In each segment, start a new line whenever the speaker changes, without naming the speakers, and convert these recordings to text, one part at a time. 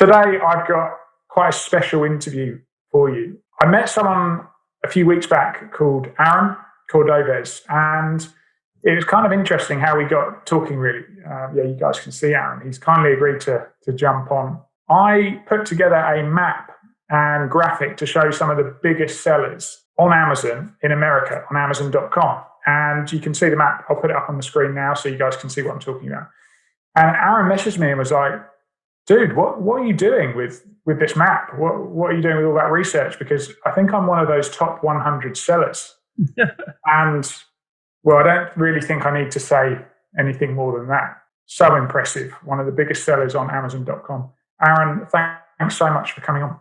Today, I've got quite a special interview for you. I met someone a few weeks back called Aaron Cordovez, and it was kind of interesting how we got talking, really. You guys can see Aaron. He's kindly agreed to jump on. I put together a map and graphic to show some of the biggest sellers on Amazon in America, on Amazon.com. And you can see the map. I'll put it up on the screen now so you guys can see what I'm talking about. And Aaron messaged me and was like, dude, what are you doing with this map? What are you doing with all that research? Because I think I'm one of those top 100 sellers. And, well, I don't really think I need to say anything more than that. So impressive. One of the biggest sellers on Amazon.com. Aaron, thanks so much for coming on.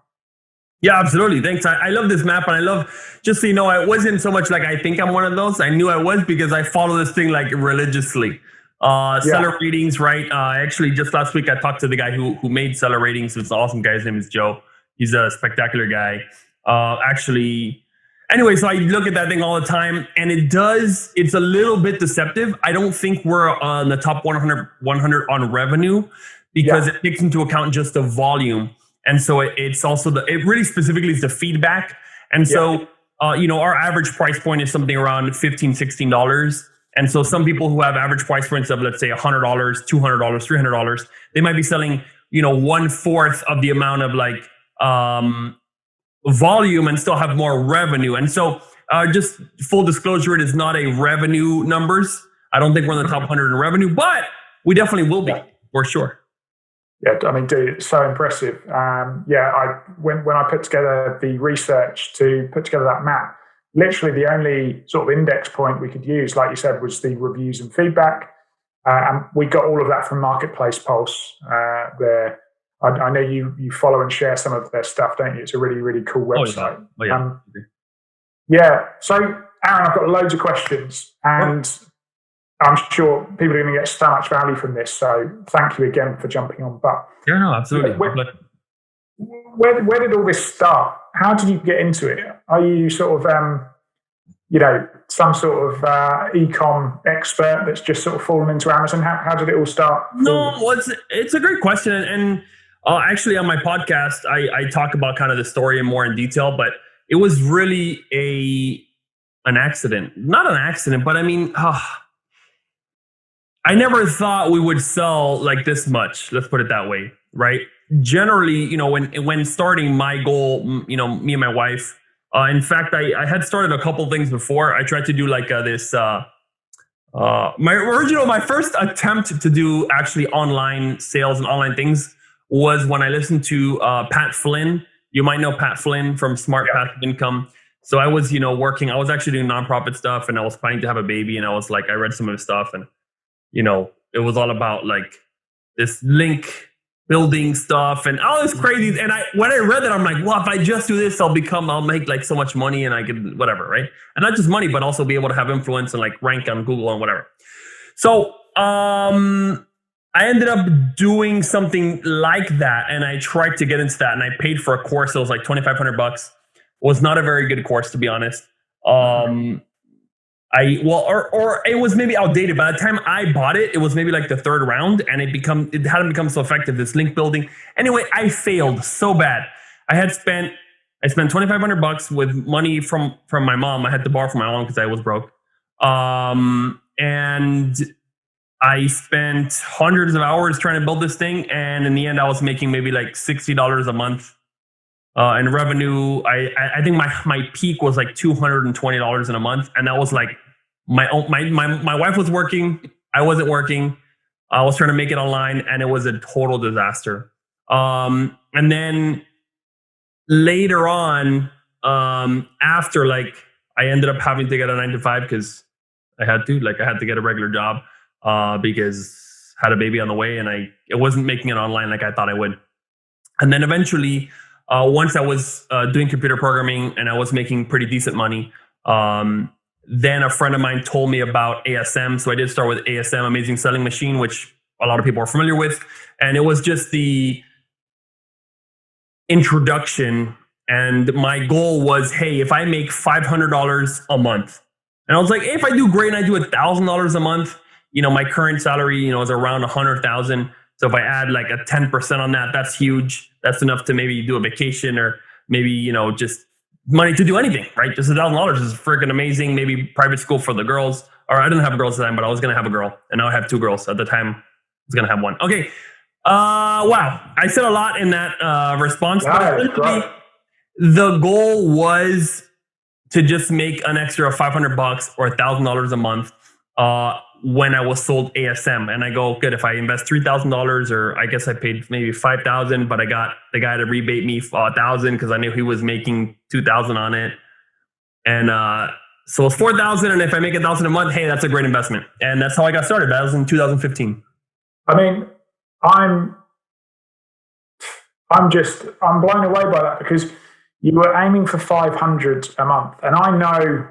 Yeah, absolutely. Thanks. I love this map, and I love, just so you know, I wasn't so much like I think I'm one of those. I knew I was because I follow this thing like religiously. Seller ratings, right? Actually, just last week, I talked to the guy who made seller ratings. It's an awesome guy. His name is Joe. He's a spectacular guy. Anyway, so I look at that thing all the time, and it's a little bit deceptive. I don't think we're on the top 100 on revenue because it takes into account just the volume. And so it's also it really specifically is the feedback. And so, our average price point is something around $15, $16. And so some people who have average price points of, let's say, $100, $200, $300, they might be selling, 1/4 of the amount of volume and still have more revenue. And so just full disclosure, it is not a revenue numbers. I don't think we're in the top 100 in revenue, but we definitely will be for sure.
Yeah, I mean, dude, it's so impressive. When I put together the research to put together that map, literally the only sort of index point we could use, like you said, was the reviews and feedback. And we got all of that from Marketplace Pulse. I know you follow and share some of their stuff, don't you? It's a really, really cool website. So, Aaron, I've got loads of questions, and I'm sure people are going to get so much value from this. So thank you again for jumping on. But
absolutely.
Where did all this start? How did you get into it? Are you sort of, some sort of Ecomm expert that's just sort of fallen into Amazon? How did it all start?
No, it's a great question. And actually on my podcast, I talk about kind of the story more in detail, but it was really an accident. Not an accident, but I mean, I never thought we would sell like this much. Let's put it that way, right? Generally, when starting my goal, me and my wife, in fact, I had started a couple things before. I tried to do like my first attempt to do actually online sales and online things was when I listened to Pat Flynn. You might know Pat Flynn from Smart Passive Income. So I was, working, I was actually doing nonprofit stuff, and I was planning to have a baby, and I was like, I read some of his stuff, and it was all about like this link building stuff and all this crazy. And when I read that, I'm like, well, if I just do this, I'll make like so much money, and I could whatever, right? And not just money, but also be able to have influence and like rank on Google and whatever. So I ended up doing something like that, and I tried to get into that, and I paid for a course. It was like $2,500. It was not a very good course, to be honest. It was maybe outdated. By the time I bought it, it was maybe like the third round, and it hadn't become so effective, this link building. Anyway, I failed so bad. I spent $2,500 with money from my mom. I had to borrow from my mom because I was broke. And I spent hundreds of hours trying to build this thing, and in the end, I was making maybe like $60 a month. In revenue, I think my peak was like $220 in a month, and that was like my wife was working, I wasn't working, I was trying to make it online, and it was a total disaster. And then later on, after like I ended up having to get a 9-to-5 because I had to get a regular job because I had a baby on the way, and it wasn't making it online like I thought I would. And then eventually, once I was doing computer programming and I was making pretty decent money, then a friend of mine told me about ASM. So I did start with ASM, Amazing Selling Machine, which a lot of people are familiar with. And it was just the introduction. And my goal was, hey, if I make $500 a month, and I was like, hey, if I do great and I do $1,000 a month, my current salary, is around $100,000. So if I add like a 10% on that, that's huge. that's enough to maybe do a vacation or maybe, just money to do anything, right? Just $1,000 is freaking amazing. Maybe private school for the girls, or I didn't have girls at the time, but I was going to have a girl, and now I have 2 girls. At the time, I was going to have 1. Okay. Wow. I said a lot in that response, but essentially the goal was to just make an extra $500 or $1,000 a month when I was sold ASM. And I go, good, if I invest $3,000, or I guess I paid maybe $5,000, but I got the guy to rebate me $1,000 because I knew he was making $2,000 on it. And so it's $4,000. And if I make $1,000 a month, hey, that's a great investment. And that's how I got started. That was in 2015.
I mean, I'm blown away by that, because you were aiming for 500 a month. And I know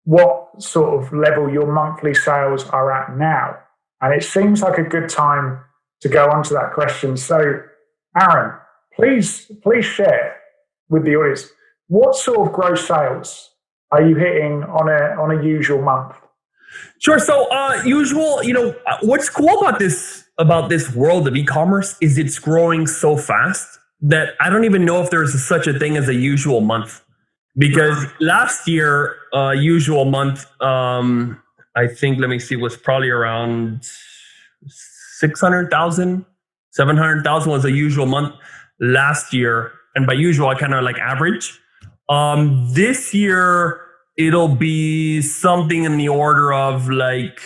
what sort of level your monthly sales are at now. And it seems like a good time to go on to that question. So, Aaron, please share with the audience, what sort of gross sales are you hitting on a usual month?
Sure. So usual, what's cool about this world of e-commerce is it's growing so fast that I don't even know if there's such a thing as a usual month. Because last year, usual month, I think, let me see, was probably around 600,000, 700,000 was a usual month last year. And by usual, I kind of like average. This year, it'll be something in the order of like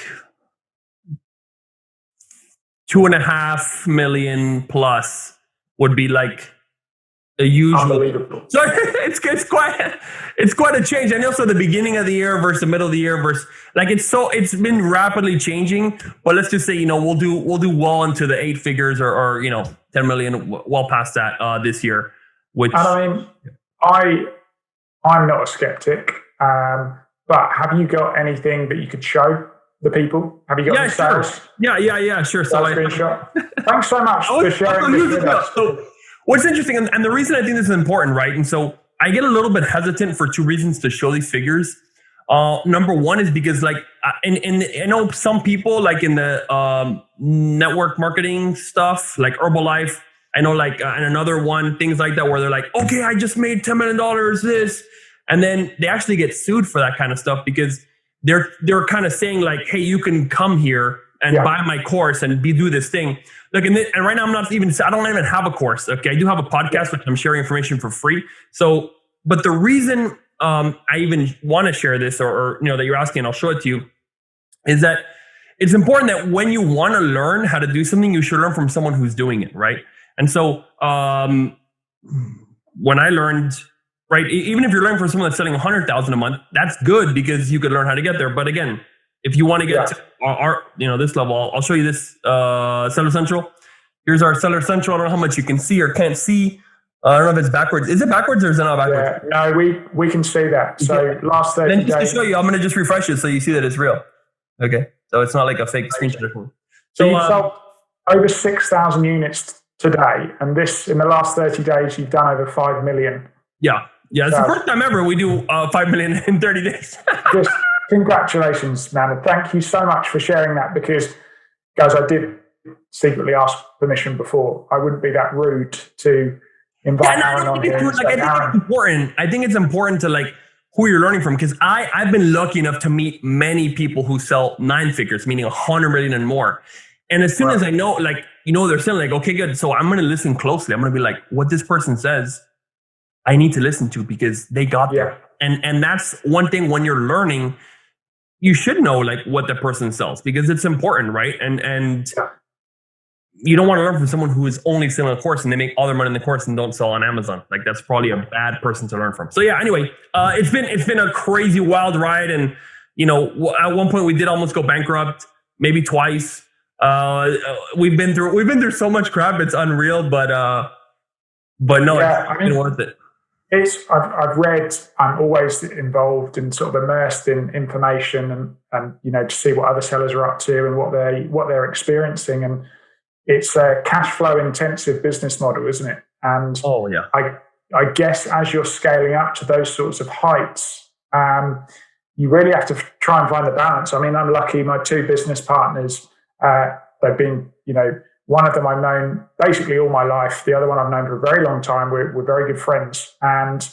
2.5 million plus would be like a usual.
Unbelievable.
So it's quite a change. And also the beginning of the year versus the middle of the year versus like it's been rapidly changing. But let's just say, we'll do well into the 8 figures or 10 million, well past that this year. Which,
and I mean, I'm not a skeptic, but have you got anything that you could show the people? Have you got any sales?
Yeah, sure. So
thanks so much for sharing this with us.
So what's interesting, and the reason I think this is important, right? And so I get a little bit hesitant for 2 reasons to show these figures. Number one is because and I know some people like in the network marketing stuff, like Herbalife, I know and another one, things like that, where they're like, okay, I just made $10 million, this. And then they actually get sued for that kind of stuff because they're kind of saying like, hey, you can come here and buy my course and do this thing. Look, and right now I don't even have a course. Okay. I do have a podcast, which I'm sharing information for free. So, but the reason I even want to share this or that you're asking, and I'll show it to you, is that it's important that when you want to learn how to do something, you should learn from someone who's doing it. Right. And so, when I learned, right, even if you're learning from someone that's selling 100,000 a month, that's good because you could learn how to get there. But again, if you want to get to our this level, I'll show you this Seller Central. Here's our Seller Central. I don't know how much you can see or can't see. I don't know if it's backwards. Is it backwards or is it not backwards?
Yeah, no, we can see that. So last 30
days. Then just to show you, I'm going to just refresh it so you see that it's real. Okay, so it's not like a fake screenshot.
So you've sold over 6,000 units today, and in the last 30 days, you've done over 5 million.
Yeah, it's the first time ever we do 5 million in 30 days.
Just congratulations, man. And thank you so much for sharing that because, guys, I did secretly ask permission before. I wouldn't be that rude to invite Aaron on here.
I think it's important to who you're learning from, because I've been lucky enough to meet many people who sell 9 figures, meaning 100 million and more. And as soon as I know, they're saying okay, good. So I'm going to listen closely. I'm going to be like, what this person says, I need to listen to because they got there. And that's one thing when you're learning, you should know what the person sells because it's important, right? And you don't want to learn from someone who is only selling a course and they make all their money in the course and don't sell on Amazon. That's probably a bad person to learn from. So anyway, it's been a crazy wild ride. And, at one point we did almost go bankrupt, maybe twice. We've been through so much crap. It's unreal, but no, it's been worth it.
I've read, I'm always involved and sort of immersed in information and to see what other sellers are up to and what they're experiencing. And it's a cash flow intensive business model, isn't it? And I guess as you're scaling up to those sorts of heights, you really have to try and find the balance. I mean, I'm lucky, my 2 business partners, they've been, one of them I've known basically all my life. The other one I've known for a very long time. We're very good friends, and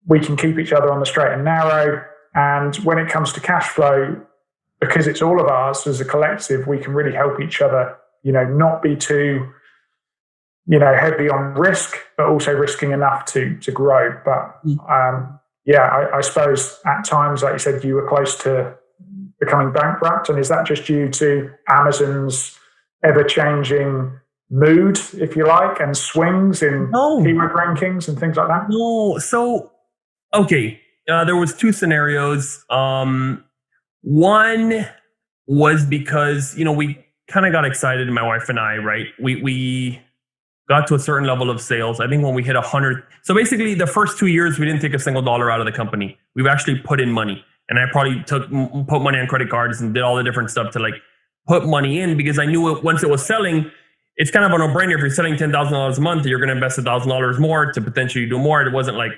we can keep each other on the straight and narrow. And when it comes to cash flow, because it's all of ours as a collective, we can really help each other, not be too, heavy on risk, but also risking enough to grow. But I suppose at times, like you said, you were close to becoming bankrupt. And is that just due to Amazon's ever-changing mood, if you like, and swings in keyword rankings and things like that?
No. So, okay. There was two scenarios. One was because, we kind of got excited, my wife and I, right? We got to a certain level of sales. I think when we hit 100. So basically the first 2 years, we didn't take a single dollar out of the company. We've actually put in money. And I probably put money on credit cards and did all the different stuff to put money in, because I knew once it was selling, it's kind of a no-brainer. If you're selling $10,000 a month, you're going to invest $1,000 more to potentially do more. It wasn't like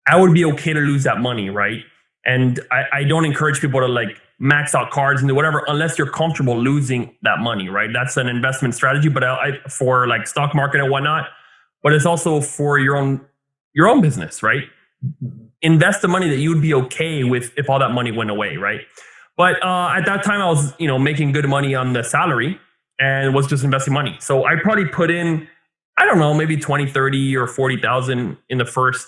I would be okay to lose that money, right? And I don't encourage people to max out cards and do whatever unless you're comfortable losing that money, right? That's an investment strategy, but for stock market and whatnot. But it's also for your own business, right? Invest the money that you would be okay with if all that money went away, right? But at that time, I was making good money on the salary and was just investing money. So I probably put in, I don't know, maybe 20, 30 or 40,000 in the first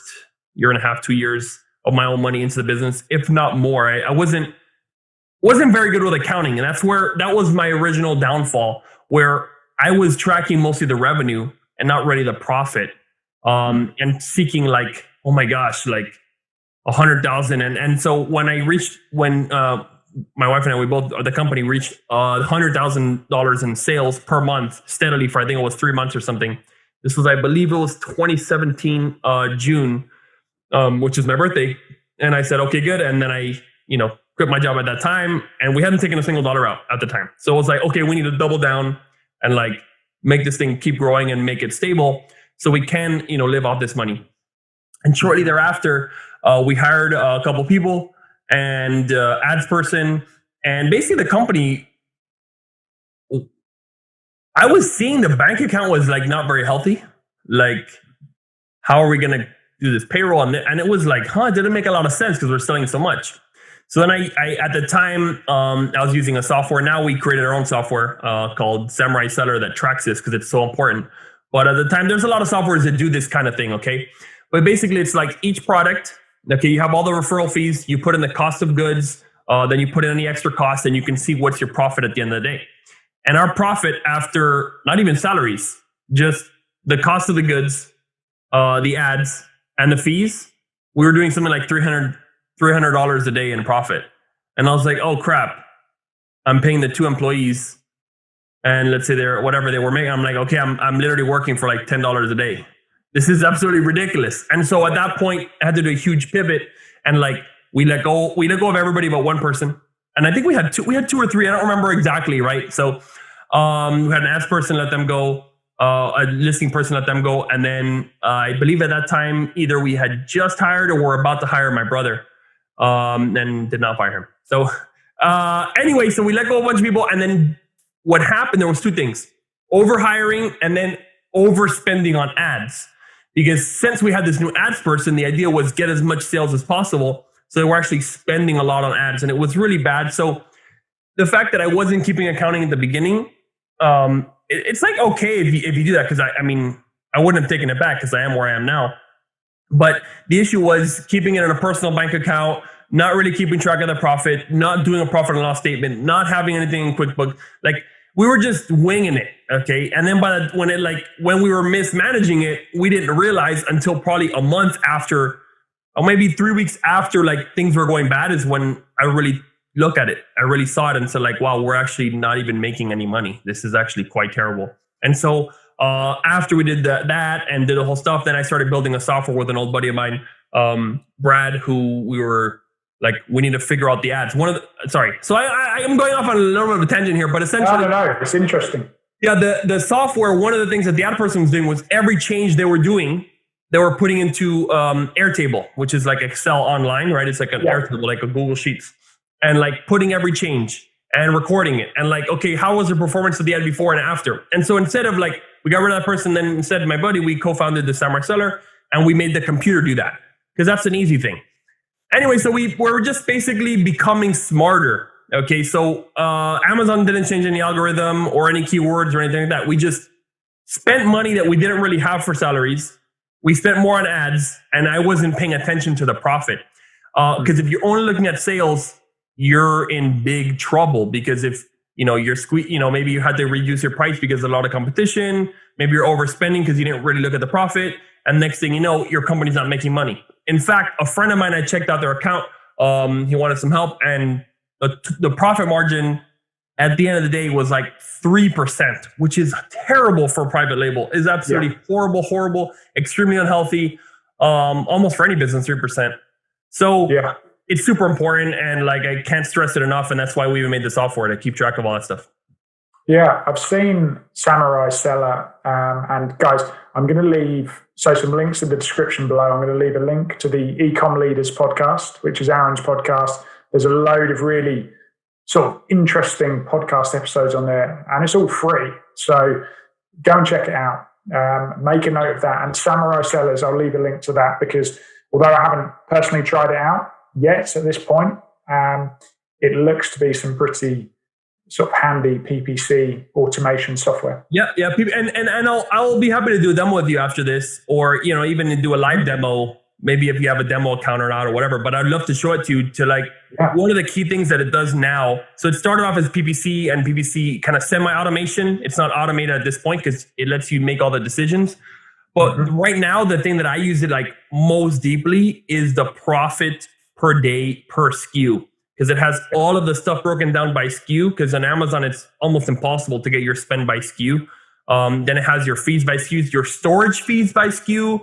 year and a half, 2 years of my own money into the business, if not more. I wasn't very good with accounting. And that was my original downfall, where I was tracking mostly the revenue and not really the profit, and seeking oh my gosh, 100,000. And so when my wife and I, the company reached $100,000 in sales per month steadily for, I think it was 3 months or something. This was, I believe it was 2017, June, which is my birthday. And I said, okay, good. And then I, quit my job at that time, and we hadn't taken a single dollar out at the time. So it was like, okay, we need to double down and make this thing keep growing and make it stable so we can, live off this money. And shortly thereafter, we hired a couple people and ads person, and basically the company, I was seeing the bank account was not very healthy. How are we going to do this payroll? And it was it didn't make a lot of sense because we're selling so much. So then I at the time, I was using a software. Now we created our own software called Samurai Seller that tracks this because it's so important. But at the time, there's a lot of softwares that do this kind of thing, okay? But basically, it's each product, okay, you have all the referral fees, you put in the cost of goods, then you put in any extra costs, and you can see what's your profit at the end of the day. And our profit after, not even salaries, just the cost of the goods, the ads, and the fees, we were doing something like $300 a day in profit. And I was like, oh crap, I'm paying the 2 employees, and let's say they're whatever they were making. I'm like, okay, I'm literally working for $10 a day. This is absolutely ridiculous. And so at that point, I had to do a huge pivot, and we let go of everybody but one person. And I think we had 2 or 3, I don't remember exactly, right? So we had an ads person, let them go, a listing person, let them go. And then I believe at that time, either we had just hired or were about to hire my brother, and did not fire him. So anyway, so we let go of a bunch of people. And then what happened, there was 2 things: overhiring and then overspending on ads. Because since we had this new ads person, the idea was get as much sales as possible. So we're actually spending a lot on ads, and it was really bad. So the fact that I wasn't keeping accounting at the beginning, it's okay if you do that, because I wouldn't have taken it back because I am where I am now. But the issue was keeping it in a personal bank account, not really keeping track of the profit, not doing a profit and loss statement, not having anything in QuickBooks. We were just winging it, okay? And then when we were mismanaging it, we didn't realize until probably a month after, or maybe 3 weeks after things were going bad, is when I really look at it. I really saw it and said wow, we're actually not even making any money. This is actually quite terrible. And so after we did that and did the whole stuff, then I started building a software with an old buddy of mine, Brad, who we were we need to figure out the ads. So I'm going off on a little bit of a tangent here, but essentially,
no, it's interesting.
Yeah, the software, one of the things that the ad person was doing was every change they were doing, they were putting into Airtable, which is Excel online, right? It's an Airtable, like a Google Sheets, and putting every change. and recording it and like, okay, how was the performance of the ad before and after? And so instead of like, we got rid of that person, then instead my buddy, we co-founded the Samurai Seller and we made the computer do that because that's an easy thing. Anyway, so we're just basically becoming smarter. Okay, so Amazon didn't change any algorithm or any keywords or anything like that. We just spent money that we didn't really have for salaries. We spent more on ads, and I wasn't paying attention to the profit. Because if you're only looking at sales, you're in big trouble. Because if you're maybe you had to reduce your price because of a lot of competition. Maybe you're overspending because you didn't really look at the profit. And next thing you know, your company's not making money. In fact, a friend of mine, I checked out their account. He wanted some help, and the profit margin at the end of the day was like 3%, which is terrible for a private label. Is absolutely horrible, extremely unhealthy. Almost for any business, 3%. So it's super important, and like I can't stress it enough. And that's why we even made the software to keep track of all that stuff.
Yeah, I've seen Samurai Seller, and guys, I'm going to leave some links in the description below. I'm going to leave a link to the Ecomm Leaders podcast, which is Aaron's podcast. There's a load of really sort of interesting podcast episodes on there, and it's all free. So go and check it out. Make a note of that. And Samurai Sellers, I'll leave a link to that because although I haven't personally tried it out yet at this point, it looks to be some pretty sort of handy PPC automation software.
Yeah. And I'll be happy to do a demo with you after this, or even do a live demo. Maybe if you have a demo account or not or whatever, but I'd love to show it to you one of the key things that it does now. So it started off as PPC and PPC kind of semi-automation. It's not automated at this point because it lets you make all the decisions. But right now, the thing that I use it like most deeply is the profit per day per SKU, because it has all of the stuff broken down by SKU, because on Amazon, it's almost impossible to get your spend by SKU. Then it has your fees by SKUs, your storage fees by SKU,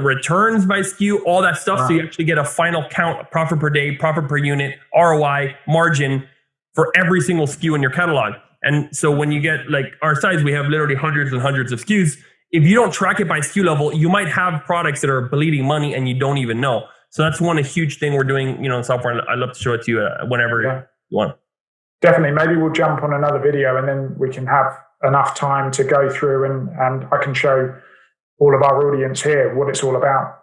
returns by SKU, all that stuff. So you actually get a final count, profit per day, profit per unit, ROI, margin for every single SKU in your catalog. And so when you get like our size, we have literally hundreds and hundreds of SKUs. If you don't track it by SKU level, you might have products that are bleeding money and you don't even know. So that's one huge thing we're doing, in software. I'd love to show it to you whenever you want.
Definitely. Maybe we'll jump on another video and then we can have enough time to go through and I can show all of our audience here what it's all about.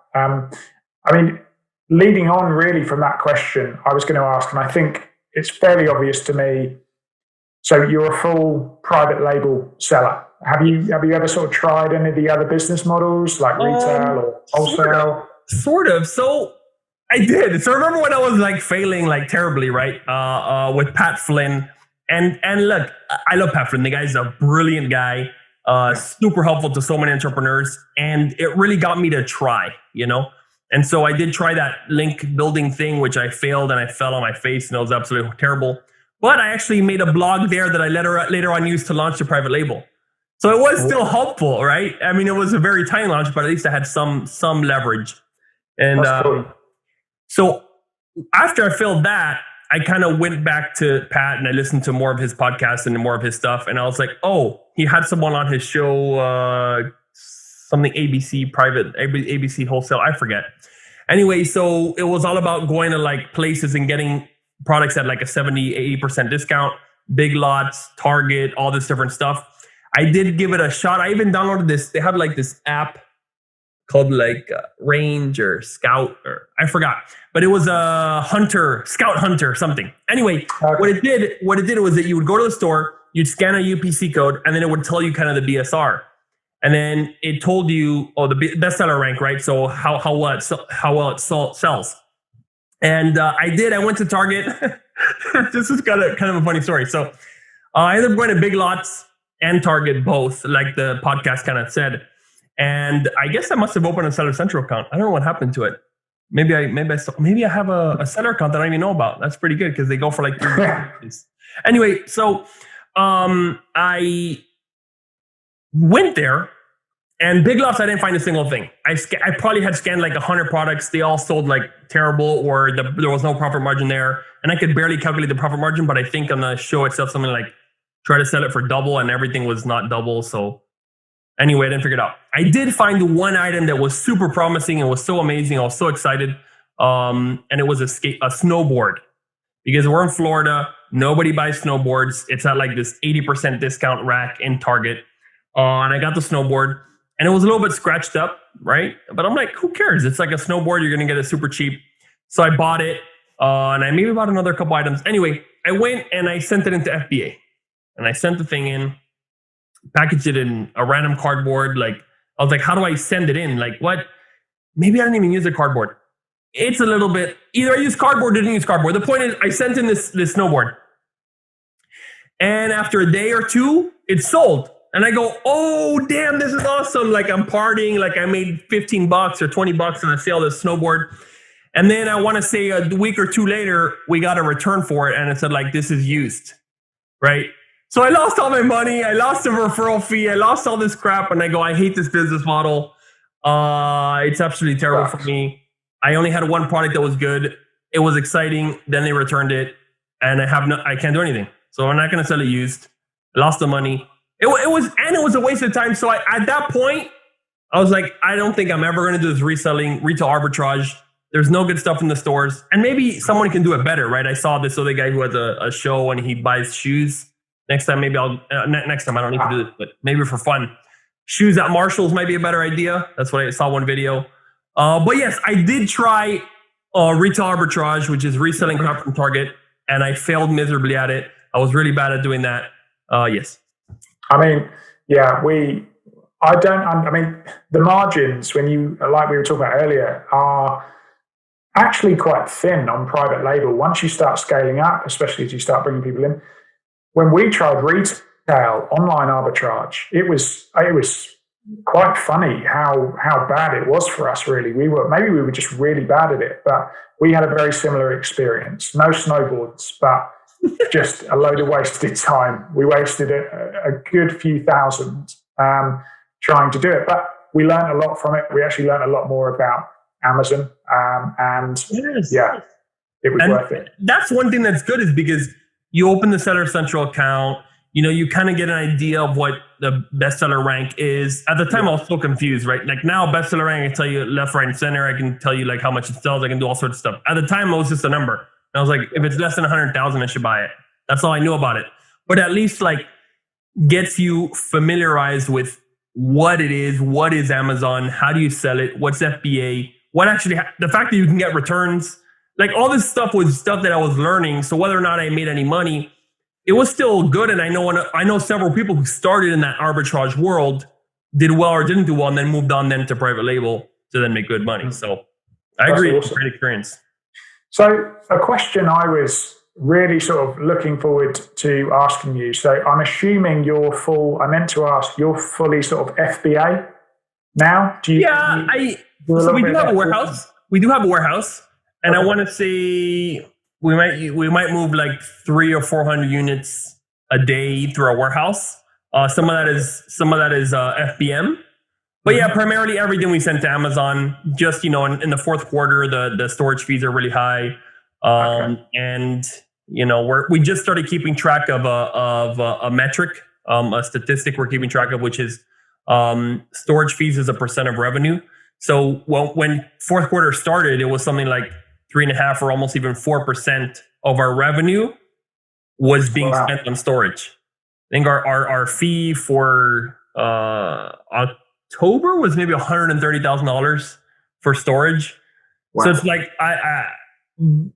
Leading on really from that question, I was going to ask, and I think it's fairly obvious to me. So you're a full private label seller. Have you ever sort of tried any of the other business models like retail or wholesale?
Sort of. So I did. So remember when I was like failing like terribly, right? With Pat Flynn. And look, I love Pat Flynn. The guy's a brilliant guy. Super helpful to so many entrepreneurs, and it really got me to try, And so I did try that link building thing, which I failed and I fell on my face and it was absolutely terrible. But I actually made a blog there that I later on used to launch the private label. So it was still helpful, right? I mean, it was a very tiny launch, but at least I had some leverage. And
cool.
So after I failed that, I kind of went back to Pat and I listened to more of his podcast and more of his stuff. And I was like, oh, he had someone on his show, something ABC wholesale. I forget. Anyway, so it was all about going to like places and getting products at like a 70, 80% discount, big lots, Target, all this different stuff. I did give it a shot. I even downloaded this. They had like this app called like Range or Scout, or I forgot, but it was a Scout Hunter something. Anyway, what it did was that you would go to the store, you'd scan a UPC code, and then it would tell you kind of the BSR, and then it told you the bestseller rank, right? So how well it sells. And I went to Target. This is kind of a funny story. So I ended up going to Big Lots and Target both, like the podcast kind of said. And I guess I must have opened a Seller Central account. I don't know what happened to it. Maybe I have a seller account that I don't even know about. That's pretty good because they go for like $3. Anyway, so I went there, and Big Lots, I didn't find a single thing. I probably had scanned like 100 products. They all sold like terrible, or there was no profit margin there. And I could barely calculate the profit margin, but I think on the show itself, something like try to sell it for double, and everything was not double. So anyway, I didn't figure it out. I did find the one item that was super promising and was so amazing. I was so excited. And it was a snowboard, because we're in Florida. Nobody buys snowboards. It's at like this 80% discount rack in Target. And I got the snowboard and it was a little bit scratched up, right? But I'm like, who cares? It's like a snowboard. You're going to get it super cheap. So I bought it and I maybe bought another couple items. Anyway, I went and I sent it into FBA and I sent the thing in, packaged it in a random cardboard. Like, I was like, how do I send it in? Like, what? Maybe I didn't even use the cardboard. It's a little bit, either I used cardboard or didn't use cardboard. The point is, I sent in this snowboard. And after a day or two, it sold. And I go, oh, damn, this is awesome. Like, I'm partying. Like, I made $15 or $20 on the sale of this snowboard. And then I want to say a week or two later, we got a return for it. And it said, like, this is used, right? So I lost all my money. I lost the referral fee. I lost all this crap. And I go, I hate this business model. It's absolutely terrible for me. I only had one product that was good. It was exciting. Then they returned it. And I can't do anything. So I'm not going to sell it used. I lost the money. It was a waste of time. So at that point, I was like, I don't think I'm ever going to do this reselling, retail arbitrage. There's no good stuff in the stores. And maybe someone can do it better, right? I saw this other guy who has a show and he buys shoes. Next time, maybe next time I don't need to do this, but maybe for fun. Shoes at Marshall's might be a better idea. That's what I saw one video. But yes, I did try retail arbitrage, which is reselling crap from Target. And I failed miserably at it. I was really bad at doing that. Yes.
I mean, yeah, the margins, when you, like we were talking about earlier, are actually quite thin on private label. Once you start scaling up, especially as you start bringing people in. When we tried retail online arbitrage, it was quite funny how bad it was for us, really. We were just really bad at it, but we had a very similar experience. No snowboards, but just a load of wasted time. We wasted a good few thousand trying to do it, but we learned a lot from it. We actually learned a lot more about Amazon, and yeah, it was worth it.
That's one thing that's good, is because you open the Seller Central account, you kind of get an idea of what the bestseller rank is. At the time, I was so confused, right? Like, now bestseller rank, I can tell you left, right, and center. I can tell you like how much it sells. I can do all sorts of stuff. At the time, it was just a number. And I was like, if it's less than 100,000, I should buy it. That's all I knew about it. But at least like gets you familiarized with what it is Amazon, how do you sell it, what's FBA, the fact that you can get returns, like all this stuff was stuff that I was learning. So whether or not I made any money, it was still good. And I know several people who started in that arbitrage world, did well or didn't do well, and then moved on then to private label to then make good money. So I agree. Awesome. It's a great experience.
So a question I was really sort of looking forward to asking you. So I'm assuming you're fully sort of FBA now?
We do have a warehouse. We do have a warehouse. And okay. I want to say we might move like 300 or 400 units a day through our warehouse. Some of that is FBM. But yeah, primarily everything we send to Amazon. Just, in the fourth quarter, the storage fees are really high. And we just started keeping track of a metric, a statistic we're keeping track of, which is storage fees as a percent of revenue. So when fourth quarter started, it was something like 3.5% or almost even 4% of our revenue was being spent on storage. I think our fee for October was maybe $130,000 for storage. Wow. So it's like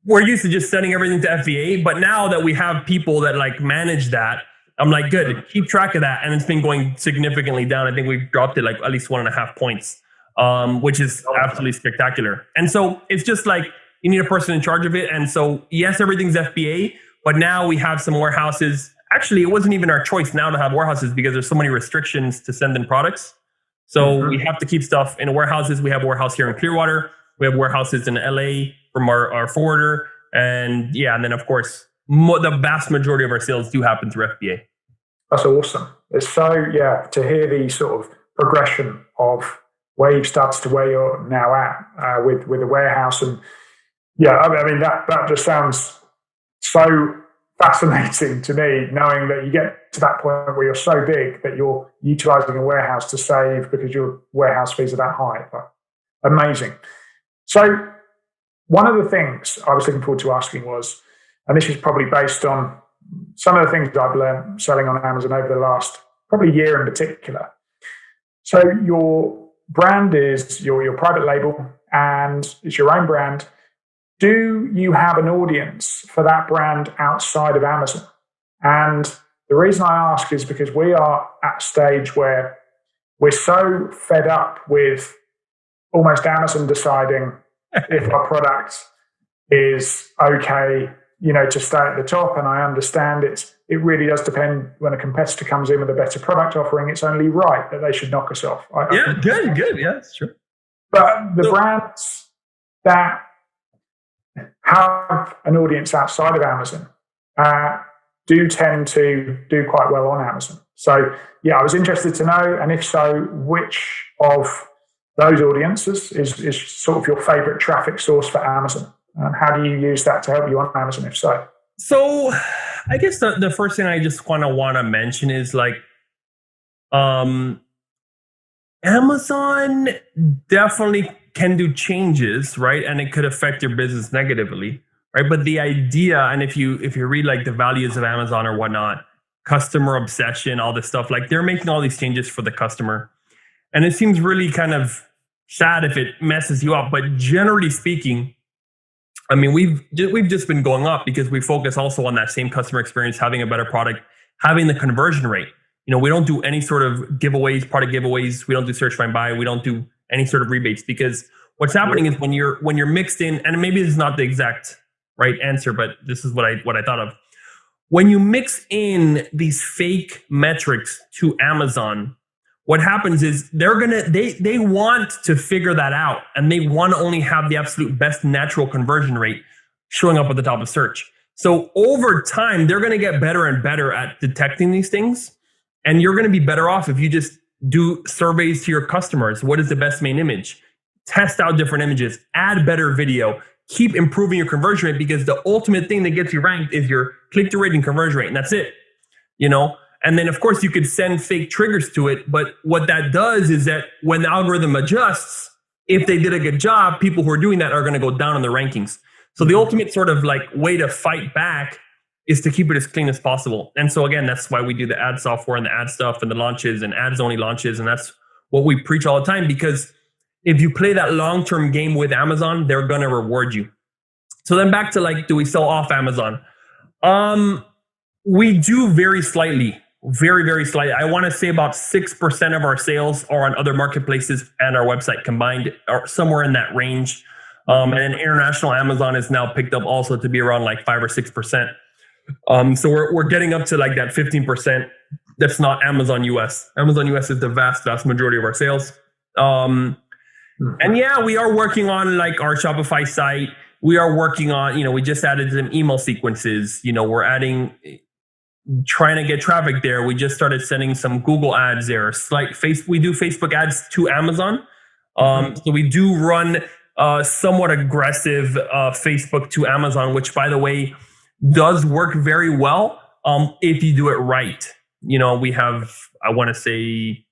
we're used to just sending everything to FBA, but now that we have people that like manage that, I'm like, good, keep track of that. And it's been going significantly down. I think we've dropped it like at least 1.5 points, which is absolutely spectacular. And so it's just like, you need a person in charge of it. And so yes, everything's FBA, but now we have some warehouses. Actually, it wasn't even our choice now to have warehouses because there's so many restrictions to send in products. So we have to keep stuff in warehouses. We have a warehouse here in Clearwater. We have warehouses in LA from our forwarder. And then of course, the vast majority of our sales do happen through FBA.
That's awesome. It's so, to hear the sort of progression of where you've started to where you're now at with the warehouse. And that just sounds so fascinating to me, knowing that you get to that point where you're so big that you're utilizing a warehouse to save because your warehouse fees are that high. But amazing. So one of the things I was looking forward to asking was, and this is probably based on some of the things that I've learned selling on Amazon over the last probably year in particular. So your brand is your private label and it's your own brand. Do you have an audience for that brand outside of Amazon? And the reason I ask is because we are at a stage where we're so fed up with almost Amazon deciding if our product is okay, to stay at the top. And I understand it really does depend when a competitor comes in with a better product offering. It's only right that they should knock us off.
Good. Yeah, that's true.
But the brands that have an audience outside of Amazon do tend to do quite well on Amazon. So, yeah, I was interested to know, and if so, which of those audiences is sort of your favorite traffic source for Amazon? And how do you use that to help you on Amazon, if so?
So I guess the first thing I just want to mention is like, Amazon definitely can do changes, right? And it could affect your business negatively, right? But the idea, and if you read like the values of Amazon or whatnot, customer obsession, all this stuff, like they're making all these changes for the customer. And it seems really kind of sad if it messes you up. But generally speaking, I mean, we've just been going up because we focus also on that same customer experience, having a better product, having the conversion rate. We don't do any sort of giveaways, product giveaways. We don't do search, find, buy. We don't do any sort of rebates, because what's happening is when you're mixed in, and maybe this is not the exact right answer, but this is what I thought of. When you mix in these fake metrics to Amazon, what happens is they want to figure that out, and they want to only have the absolute best natural conversion rate showing up at the top of search. So over time, they're going to get better and better at detecting these things. And you're going to be better off if you just do surveys to your customers. What is the best main image? Test out different images, add better video, keep improving your conversion rate, because the ultimate thing that gets you ranked is your click-through rate and conversion rate. And that's it, And then, of course, you could send fake triggers to it. But what that does is that when the algorithm adjusts, if they did a good job, people who are doing that are going to go down in the rankings. So the ultimate sort of like way to fight back is to keep it as clean as possible. And so again, that's why we do the ad software and the ad stuff and the launches and ads only launches. And that's what we preach all the time, because if you play that long-term game with Amazon, they're going to reward you. So then back to like, do we sell off Amazon? We do very slightly, very, very slightly. I want to say about 6% of our sales are on other marketplaces and our website combined, or somewhere in that range. And then international Amazon is now picked up also to be around like 5 or 6%. So we're getting up to like that 15%. That's not Amazon US. Amazon US is the vast majority of our sales. And yeah, we are working on like our Shopify site. We are working on, we just added some email sequences. We're trying to get traffic there. We just started sending some Google ads there. We do Facebook ads to Amazon. So we do run somewhat aggressive Facebook to Amazon, which, by the way, does work very well if you do it right. We have, I want to say,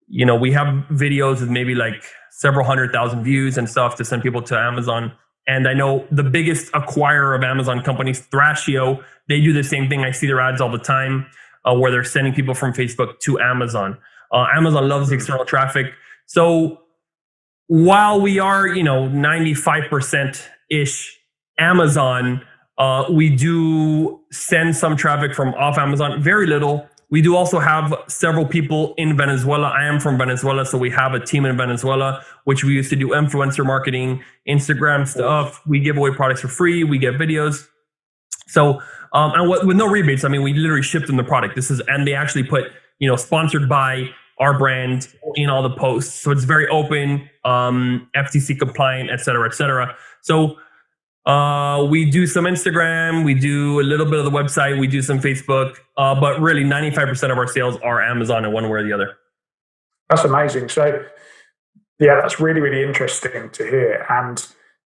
we have videos with maybe like several 100,000 views and stuff to send people to Amazon. And I know the biggest acquirer of Amazon companies, Thrashio, they do the same thing. I see their ads all the time where they're sending people from Facebook to Amazon. Amazon loves the external traffic. So while we are, 95%-ish Amazon, we do send some traffic from off Amazon, very little. We do also have several people in Venezuela. I am from Venezuela, so we have a team in Venezuela, which we used to do influencer marketing, Instagram stuff. We give away products for free. We get videos. So, and with no rebates, I mean, we literally ship them the product. And they actually put, sponsored by our brand in all the posts. So it's very open, FTC compliant, et cetera, et cetera. So, we do some Instagram, we do a little bit of the website, we do some Facebook, but really 95% of our sales are Amazon in one way or the other.
That's amazing. So yeah, that's really, really interesting to hear. And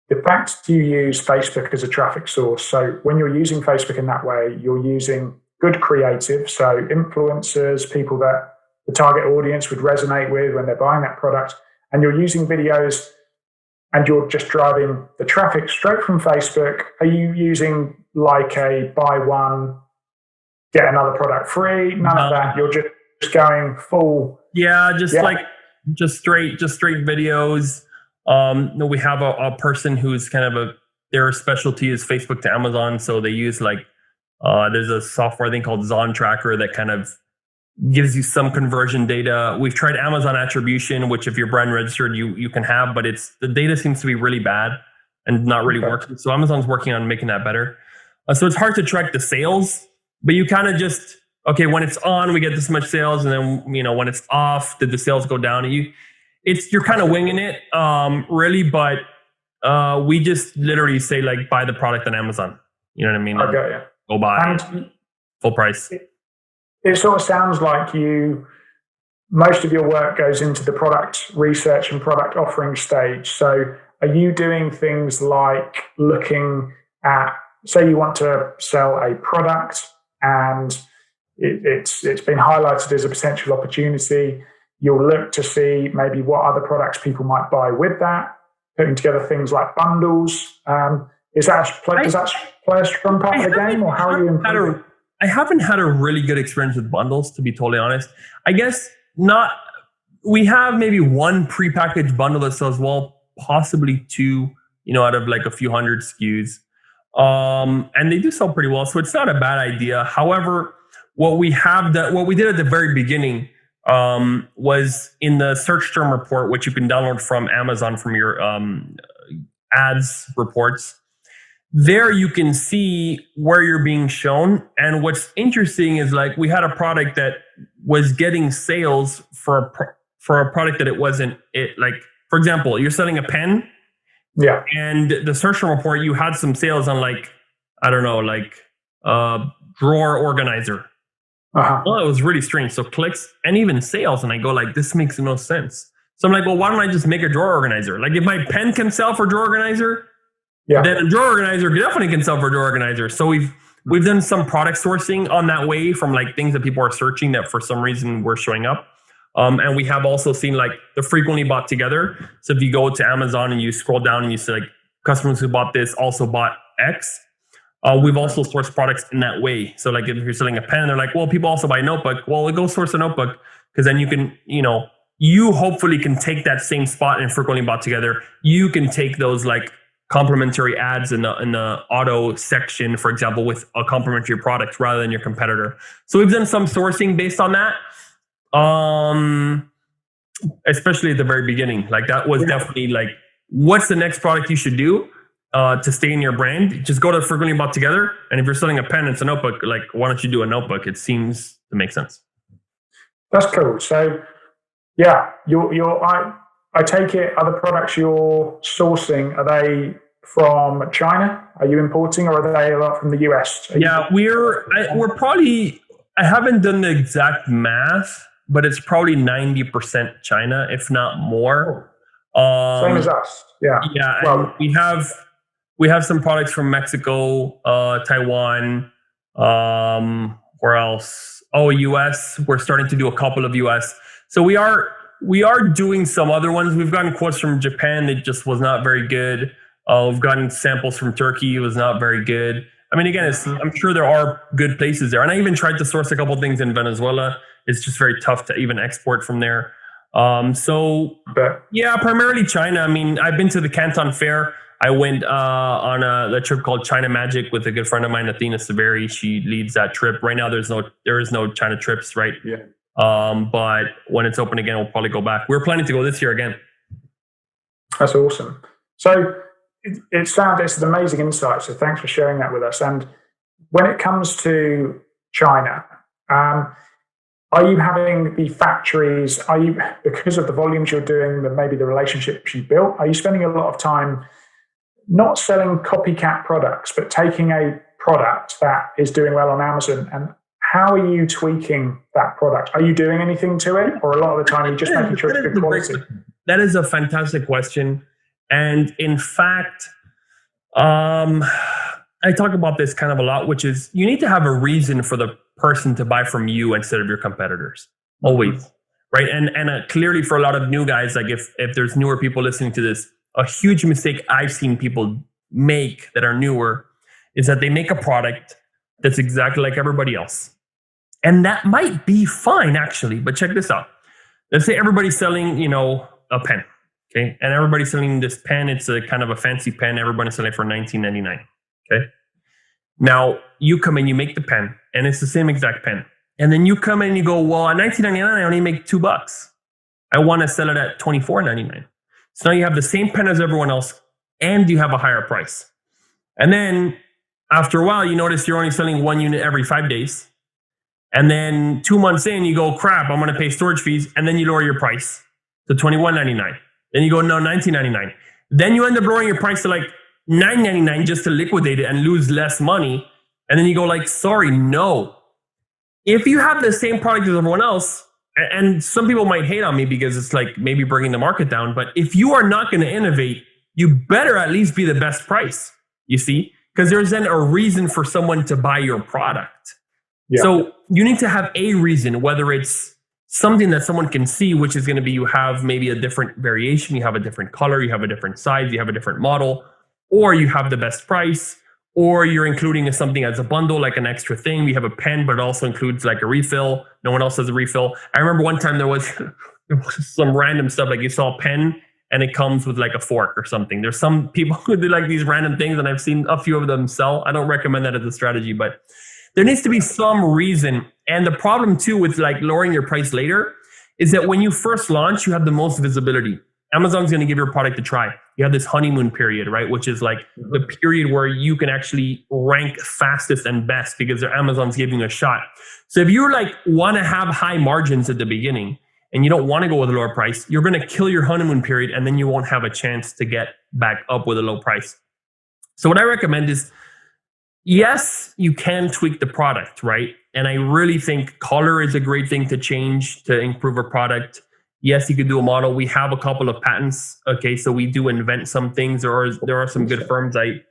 the fact you use Facebook as a traffic source. So when you're using Facebook in that way, you're using good creative. So influencers, people that the target audience would resonate with when they're buying that product. And you're using videos and you're just driving the traffic straight from Facebook. Are you using like a buy one, get another product free? None of that. You're just going full.
Yeah, just straight videos. No, we have a person who's kind of their specialty is Facebook to Amazon. So they use there's a software thing called Zon Tracker that kind of gives you some conversion data. We've tried Amazon attribution, which if you're brand registered, you can have, but the data seems to be really bad and not really working. So Amazon's working on making that better. So it's hard to track the sales, but you kind of just, okay, when it's on, we get this much sales. And then, when it's off, did the sales go down? You're kind of winging it, really, but we just literally say buy the product on Amazon. You know what I mean?
Okay, yeah.
Go buy full price.
It sort of sounds like most of your work goes into the product research and product offering stage. So are you doing things like looking at, say you want to sell a product and it's been highlighted as a potential opportunity, you'll look to see maybe what other products people might buy with that, putting together things like bundles. Does that play a strong part of the game, or how are you improving?
I haven't had a really good experience with bundles, to be totally honest. I guess not. We have maybe one prepackaged bundle that sells well, possibly two, out of a few hundred SKUs. And they do sell pretty well, so it's not a bad idea. However, what we did at the very beginning was in the search term report, which you can download from Amazon from your ads reports. There you can see where you're being shown. And what's interesting is we had a product that was getting sales for a product that it wasn't. For example, you're selling a pen.
Yeah.
And the search term report, you had some sales on drawer organizer.
Uh-huh.
Well, it was really strange. So clicks and even sales. And I go this makes no sense. So I'm well, why don't I just make a drawer organizer? If my pen can sell for drawer organizer, then a drawer organizer definitely can sell for a drawer organizer. So we've done some product sourcing on that way from things that people are searching that for some reason were showing up. And we have also seen the frequently bought together. So if you go to Amazon and you scroll down and you see customers who bought this also bought X. We've also sourced products in that way. So if you're selling a pen, they're well, people also buy a notebook. Well, go source a notebook, because then you can, you hopefully can take that same spot and frequently bought together. You can take those complementary ads in the auto section, for example, with a complementary product rather than your competitor. So we've done some sourcing based on that. Especially at the very beginning, that was definitely what's the next product you should do to stay in your brand? Just go to frequently bought together. And if you're selling a pen, it's a notebook. Why don't you do a notebook? It seems to make sense.
That's cool. So yeah, I take it, other products you're sourcing, are they from China? Are you importing, or are they a lot from the US?
We're probably, I haven't done the exact math, but it's probably 90% China, if not more.
Same as us. Yeah.
Yeah. Well, and we have some products from Mexico, Taiwan, where else? Oh, US. We're starting to do a couple of US. So we are doing some other ones. We've gotten quotes from Japan. It just was not very good. We've gotten samples from Turkey. It was not very good. I mean, again, I'm sure there are good places there. And I even tried to source a couple of things in Venezuela. It's just very tough to even export from there. Primarily China. I mean, I've been to the Canton Fair. I went on a trip called China Magic with a good friend of mine, Athena Severi. She leads that trip. Right now, there is no China trips, right?
Yeah.
But when it's open again, we'll probably go back. We're planning to go this year again.
That's awesome. So it's an amazing insight. So thanks for sharing that with us. And when it comes to China, are you having the factories? Because of the volumes you're doing, maybe the relationships you built? Are you spending a lot of time not selling copycat products, but taking a product that is doing well on Amazon, and how are you tweaking that product? Are you doing anything to it, or a lot of the time you're just making sure it's good quality?
That is a fantastic question. And in fact, I talk about this kind of a lot, which is you need to have a reason for the person to buy from you instead of your competitors. Always. Right. And clearly for a lot of new guys, if there's newer people listening to this, a huge mistake I've seen people make that are newer is that they make a product that's exactly like everybody else. And that might be fine, actually. But check this out. Let's say everybody's selling, a pen. Okay. And everybody's selling this pen. It's a kind of a fancy pen. Everybody's selling it for $19.99. Okay. Now you come in, you make the pen, and it's the same exact pen. And then you come in and you go, well, at $19.99, I only make $2. I want to sell it at $24.99. So now you have the same pen as everyone else, and you have a higher price. And then after a while, you notice you're only selling 1 unit every 5 days. And then 2 months in, you go, crap, I'm going to pay storage fees. And then you lower your price to $21.99. Then you go, no, $19.99. Then you end up lowering your price to like $9.99 just to liquidate it and lose less money. And then you go like, sorry, no. If you have the same product as everyone else, and some people might hate on me because it's like maybe bringing the market down, but if you are not going to innovate, you better at least be the best price, you see? Because there's then a reason for someone to buy your product. Yeah. So you need to have a reason, whether it's something that someone can see, which is going to be you have maybe a different variation, you have a different color, you have a different size, you have a different model, or you have the best price, or you're including something as a bundle, like an extra thing. We have a pen, but it also includes like a refill. No one else has a refill. I remember one time there was some random stuff, like you saw a pen and it comes with like a fork or something. There's some people who do like these random things, and I've seen a few of them sell. I don't recommend that as a strategy, but there needs to be some reason. And the problem too with like lowering your price later is that when you first launch, you have the most visibility. Amazon's going to give your product a try. You have this honeymoon period, right? Which is like the period where you can actually rank fastest and best because Amazon's giving you a shot. So if you like want to have high margins at the beginning and you don't want to go with a lower price, you're going to kill your honeymoon period and then you won't have a chance to get back up with a low price. So what I recommend is, yes, you can tweak the product, right? And I really think color is a great thing to change to improve a product. Yes, you could do a model. We have a couple of patents. Okay, so we do invent some things. There are some good firms. I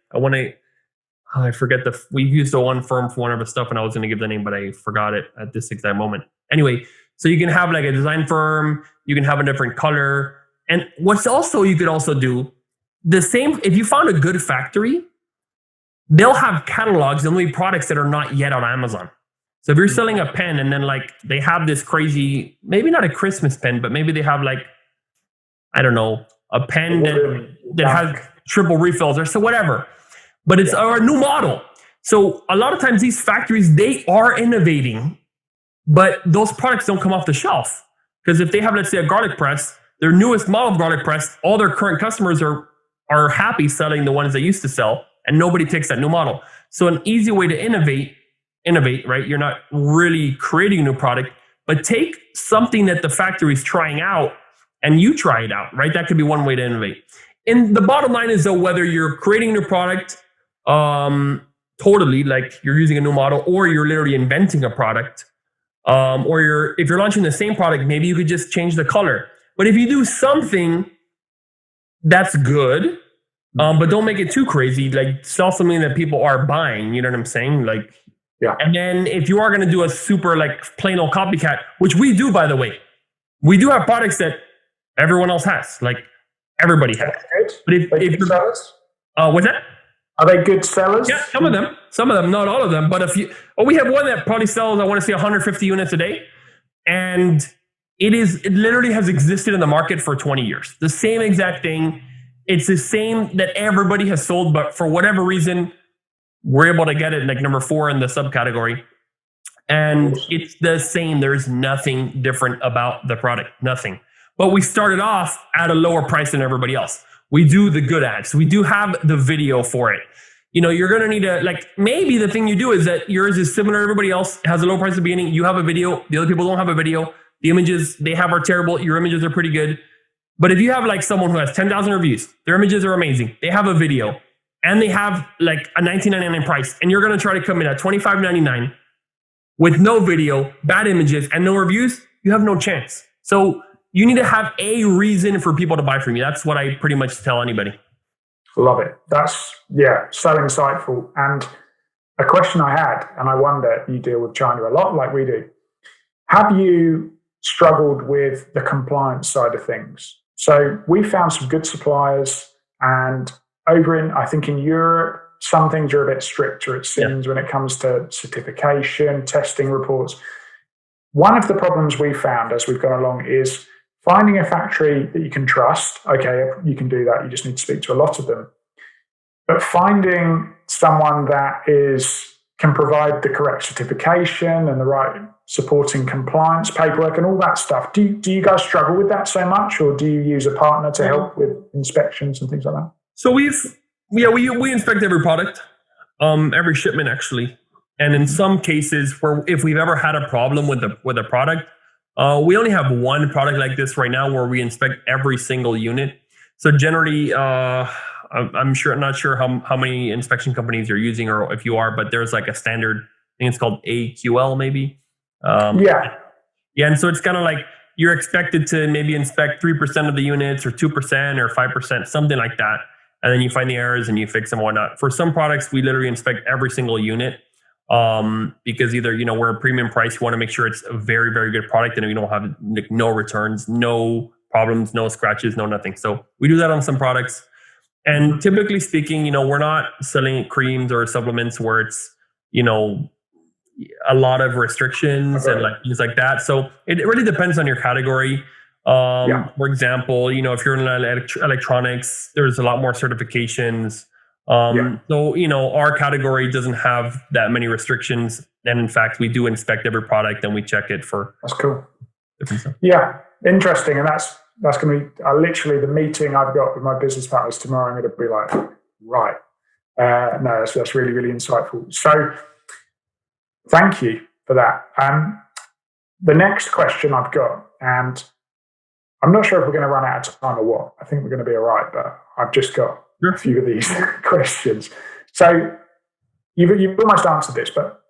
forget we've used the one firm for one of the stuff, and I was going to give the name, but I forgot it at this exact moment. Anyway, so you can have like a design firm. You can have a different color. And you could also do the same. If you found a good factory, they'll have catalogs and there'll be products that are not yet on Amazon. So if you're selling a pen and then like they have this crazy, maybe not a Christmas pen, but maybe they have like, I don't know, a pen that has triple refills or so whatever, but it's a new model. So a lot of times these factories, they are innovating, but those products don't come off the shelf. Because if they have, let's say, a garlic press, their newest model of garlic press, all their current customers are happy selling the ones they used to sell, and nobody takes that new model. So an easy way to innovate, right? You're not really creating a new product, but take something that the factory is trying out and you try it out, right? That could be one way to innovate. And the bottom line is, though, whether you're creating a new product, totally like you're using a new model, or you're literally inventing a product, or if you're launching the same product, maybe you could just change the color. But if you do something that's good, but don't make it too crazy, like sell something that people are buying, you know what I'm saying? Like, yeah. And then if you are going to do a super like plain old copycat, which we do, by the way, we do have products that everyone else has, like everybody has. But if
sellers?
What's that?
Are they good sellers?
Yeah, some of them, not all of them. But we have one that probably sells, I want to say 150 units a day. And it literally has existed in the market for 20 years. The same exact thing. It's the same that everybody has sold, but for whatever reason, we're able to get it like number 4 in the subcategory. And it's the same. There's nothing different about the product, nothing. But we started off at a lower price than everybody else. We do the good ads. We do have the video for it. You're going to need maybe the thing you do is that yours is similar to everybody else, has a low price at the beginning. You have a video. The other people don't have a video. The images they have are terrible. Your images are pretty good. But if you have like someone who has 10,000 reviews, their images are amazing. They have a video and they have like a $19.99 price, and you're going to try to come in at $25.99 with no video, bad images, and no reviews, you have no chance. So you need to have a reason for people to buy from you. That's what I pretty much tell anybody.
Love it. That's, so insightful. And a question I had, and I wonder, you deal with China a lot like we do. Have you struggled with the compliance side of things? So we found some good suppliers, and over I think in Europe, some things are a bit stricter, it seems, when it comes to certification, testing reports. One of the problems we found as we've gone along is finding a factory that you can trust. Okay, you can do that. You just need to speak to a lot of them. But finding someone that can provide the correct certification and the right supporting compliance paperwork and all that stuff. Do you guys struggle with that so much, or do you use a partner to help with inspections and things like that?
So we inspect every product, every shipment actually. And in some cases, if we've ever had a problem with a product, we only have one product like this right now where we inspect every single unit. So generally, I'm not sure how many inspection companies you're using or if you are, but there's like a standard, I think it's called AQL maybe. Yeah. And so it's kind of like you're expected to maybe inspect 3% of the units or 2% or 5%, something like that. And then you find the errors and you fix them and whatnot. For some products, we literally inspect every single unit. Because either, we're a premium price, you want to make sure it's a very, very good product and we don't have no returns, no problems, no scratches, no nothing. So we do that on some products. And typically speaking, we're not selling creams or supplements where it's, a lot of restrictions and like things like that. So it really depends on your category. For example, if you're in electronics, there's a lot more certifications. So, our category doesn't have that many restrictions. And in fact, we do inspect every product and we check it for.
That's cool. Yeah, interesting. And that's going to be literally the meeting I've got with my business partners tomorrow. I'm going to be like, right. No, that's really, really insightful. So thank you for that. The next question I've got, and I'm not sure if we're going to run out of time or what. I think we're going to be all right, but I've just got a few of these questions. So you've almost answered this, but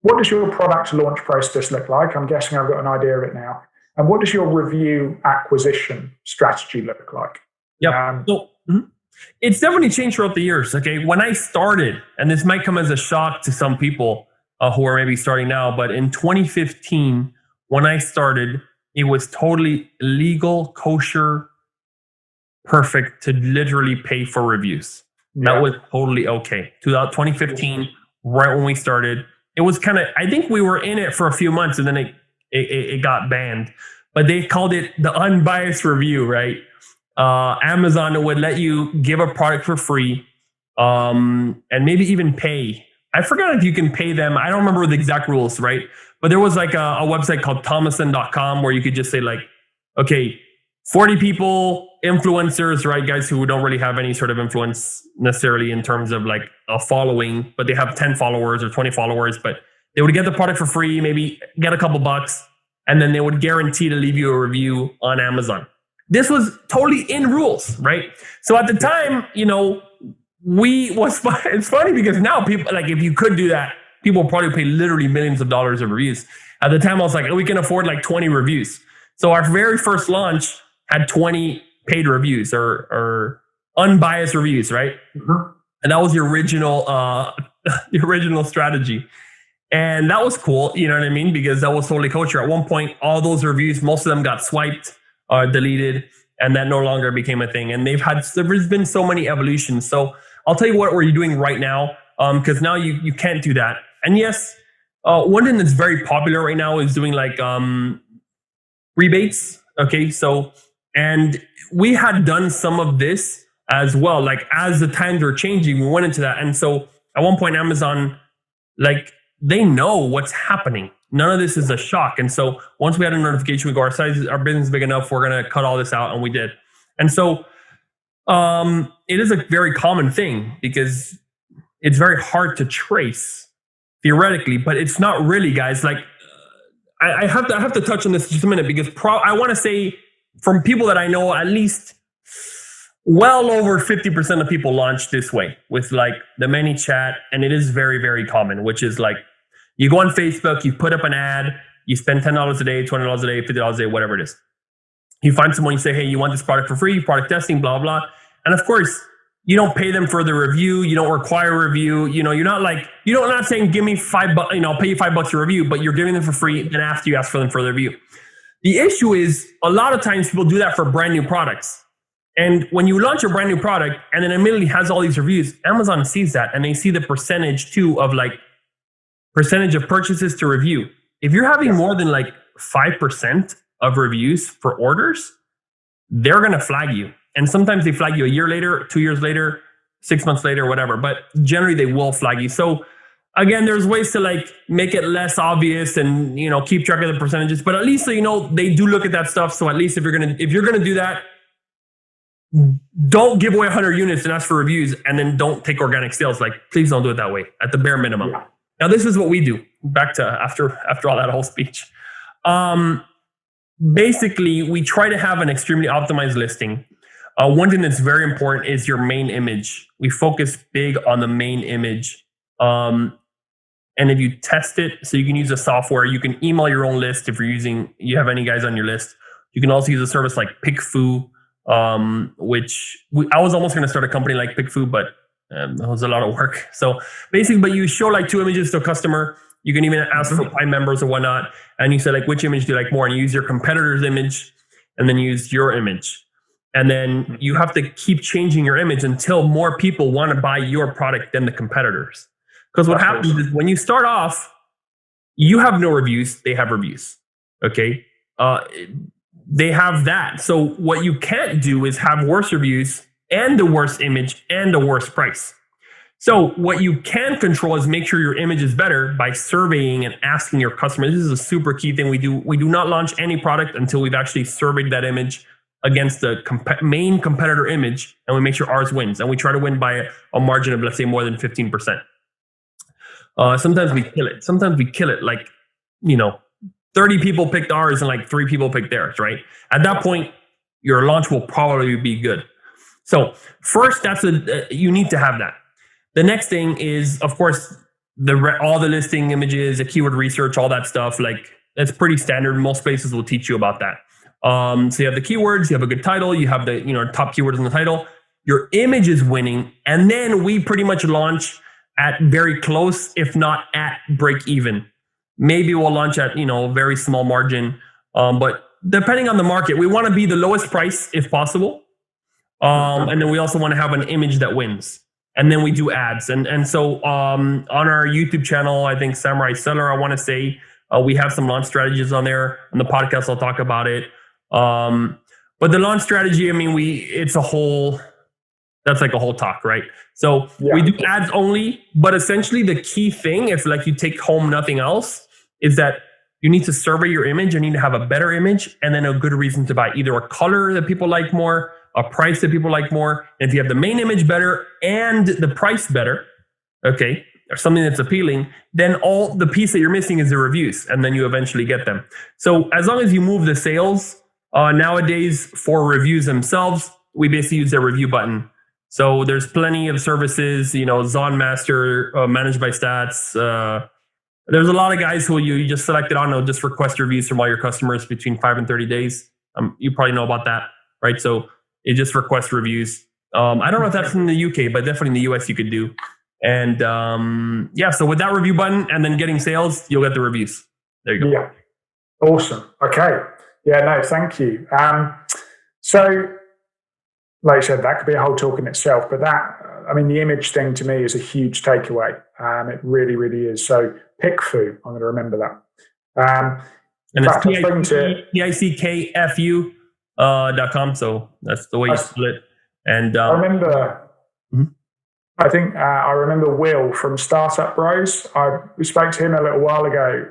what does your product launch process look like? I'm guessing I've got an idea of it now. And what does your review acquisition strategy look like?
It's definitely changed throughout the years. Okay, when I started, and this might come as a shock to some people who are maybe starting now, but in 2015, when I started, it was totally legal, kosher, perfect to literally pay for reviews. That was totally okay. 2015, right when we started, it was kind of, I think we were in it for a few months and then it got banned, but they called it the unbiased review, right? Amazon would let you give a product for free and maybe even pay. I forgot if you can pay them. I don't remember the exact rules, right? But there was like a website called thomason.com where you could just say like, okay, 40 people, influencers, right? Guys who don't really have any sort of influence necessarily in terms of like a following, but they have 10 followers or 20 followers, but they would get the product for free, maybe get a couple bucks, and then they would guarantee to leave you a review on Amazon. This was totally in rules, right? So at the time, it's funny because now people, like if you could do that, people probably pay literally millions of dollars of reviews. At the time, I was like, we can afford like 20 reviews. So our very first launch had 20 paid reviews or unbiased reviews, right? Mm-hmm. And that was the original strategy. And that was cool, you know what I mean? Because that was totally kosher. At one point, all those reviews, most of them got swiped, deleted, and that no longer became a thing. And there's been so many evolutions. So I'll tell you what we're doing right now, because now you can't do that. And yes, one thing that's very popular right now is doing like rebates. Okay, so, and we had done some of this as well. Like as the times are changing, we went into that. And so at one point, Amazon, like they know what's happening. None of this is a shock. And so once we had a notification, we go, our business is big enough, we're going to cut all this out. And we did. And so it is a very common thing because it's very hard to trace theoretically, but it's not really, guys. Like I have to touch on this just a minute because I want to say from people that I know, at least well over 50% of people launch this way with like the ManyChat, and it is very, very common, which is like you go on Facebook, you put up an ad, you spend $10 a day, $20 a day, $50 a day, whatever it is. You find someone, you say, hey, you want this product for free, product testing, blah, blah. And of course, you don't pay them for the review. You don't require a review. You're not saying, give me $5, I'll pay you $5 a review, but you're giving them for free. Then after you ask for them for the review. The issue is a lot of times people do that for brand new products. And when you launch a brand new product and then immediately has all these reviews, Amazon sees that and they see the percentage too of like percentage of purchases to review. If you're having more than like 5% of reviews for orders, they're going to flag you. And sometimes they flag you a year later, 2 years later, 6 months later, whatever. But generally they will flag you. So again, there's ways to like make it less obvious and, you know, keep track of the percentages, but at least so you know they do look at that stuff. So at least if you're gonna do that, don't give away 100 units and ask for reviews, and then don't take organic sales. Like, please don't do it that way at the bare minimum. Yeah. Now, this is what we do. Back to after all that whole speech. Basically, we try to have an extremely optimized listing. One thing that's very important is your main image. We focus big on the main image. And if you test it, so you can use the software, you can email your own list if you have any guys on your list. You can also use a service like PickFu, I was almost going to start a company like PickFu, but it was a lot of work. So basically, but you show like 2 images to a customer. You can even ask for Prime members or whatnot. And you say like, which image do you like more? And you use your competitor's image and then use your image. And then you have to keep changing your image until more people want to buy your product than the competitors. Because what happens is when you start off, you have no reviews, they have reviews. Okay. They have that. So what you can't do is have worse reviews and the worst image and the worst price. So what you can control is make sure your image is better by surveying and asking your customers. This is a super key thing we do. We do not launch any product until we've actually surveyed that image against the main competitor image, and we make sure ours wins. And we try to win by a margin of, let's say, more than 15%. Sometimes we kill it. Sometimes we kill it like, 30 people picked ours and like 3 people picked theirs, right? At that point, your launch will probably be good. So first, you need to have that. The next thing is, of course, all the listing images, the keyword research, all that stuff. Like, that's pretty standard. Most places will teach you about that. So you have the keywords, you have a good title, you have the top keywords in the title. Your image is winning, and then we pretty much launch at very close, if not at break even. Maybe we'll launch at very small margin, but depending on the market, we want to be the lowest price if possible, and then we also want to have an image that wins. And then we do ads, and so on our YouTube channel, I think Samurai Seller, I want to say we have some launch strategies on there. On the podcast, I'll talk about it. But the launch strategy, I mean, that's like a whole talk, right? So we do ads only, but essentially the key thing, if like you take home nothing else, is that you need to survey your image. You need to have a better image and then a good reason to buy, either a color that people like more, a price that people like more. And if you have the main image better and the price better, okay, or something that's appealing, then all the piece that you're missing is the reviews, and then you eventually get them. So as long as you move the sales, nowadays for reviews themselves, we basically use their review button. So there's plenty of services, Zon Master, Managed by Stats. There's a lot of guys who you just select it on, they'll just request reviews from all your customers between 5 and 30 days. You probably know about that, right? So it just requests reviews. I don't know if that's in the UK, but definitely in the US you could do. And so with that review button and then getting sales, you'll get the reviews. There you go.
Yeah. Awesome. Okay. Yeah, no, thank you. So like I said, that could be a whole talk in itself, but the image thing to me is a huge takeaway. It really, really is. So PickFu, I'm going to remember that.
And it's PICKFU.com. So that's the way you spell it. And
I remember, I think I remember Will from Startup Bros. We spoke to him a little while ago.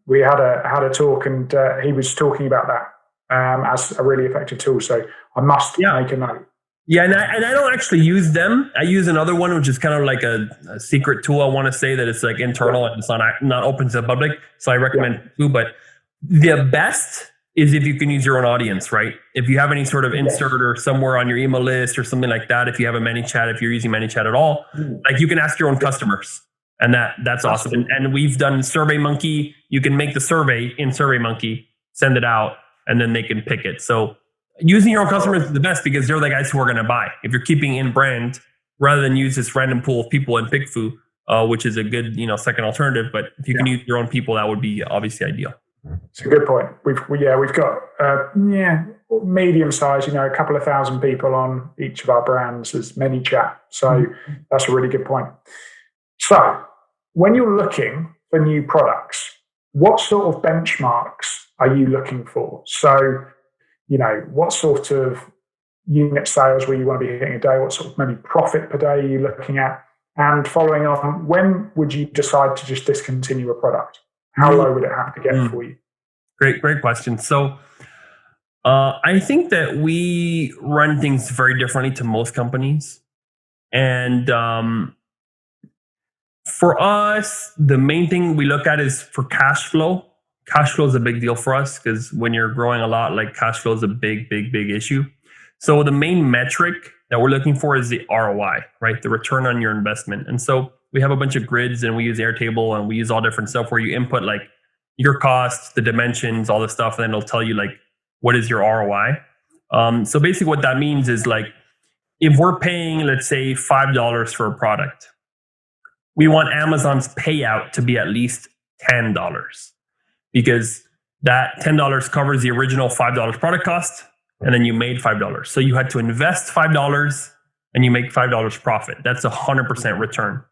We had a talk, and he was talking about that as a really effective tool. So I must make a note.
Yeah, and I don't actually use them. I use another one, which is kind of like a secret tool. I want to say that it's like internal and it's not open to the public. So I recommend PickFu. But the best is if you can use your own audience, right? If you have any sort of insert or somewhere on your email list or something like that, if you have a ManyChat, if you're using ManyChat at all, like you can ask your own customers. And that's awesome. And we've done SurveyMonkey. You can make the survey in SurveyMonkey, send it out, and then they can pick it. So using your own customers is the best because they're the guys who are going to buy. If you're keeping in brand, rather than use this random pool of people in PickFu, which is a good second alternative. But if you can use your own people, that would be obviously ideal.
It's a good point. We've got medium size, a couple of thousand people on each of our brands as ManyChat. So that's a really good point. So when you're looking for new products, what sort of benchmarks are you looking for? So, what sort of unit sales will you want to be hitting a day? What sort of maybe profit per day are you looking at? And following on, when would you decide to just discontinue a product? How low would it have to get for you?
Great question. So I think that we run things very differently to most companies. And for us, the main thing we look at is for cash flow. Cash flow is a big deal for us because when you're growing a lot, like cash flow is a big issue. So the main metric that we're looking for is the ROI, right? The return on your investment. And so we have a bunch of grids and we use Airtable and we use all different stuff where you input like your costs, the dimensions, all this stuff, and then it'll tell you like, what is your ROI? So basically what that means is like, if we're paying, let's say $5 for a product, we want Amazon's payout to be at least $10 because that $10 covers the original $5 product cost. And then you made $5. So you had to invest $5 and you make $5 profit. That's 100% return.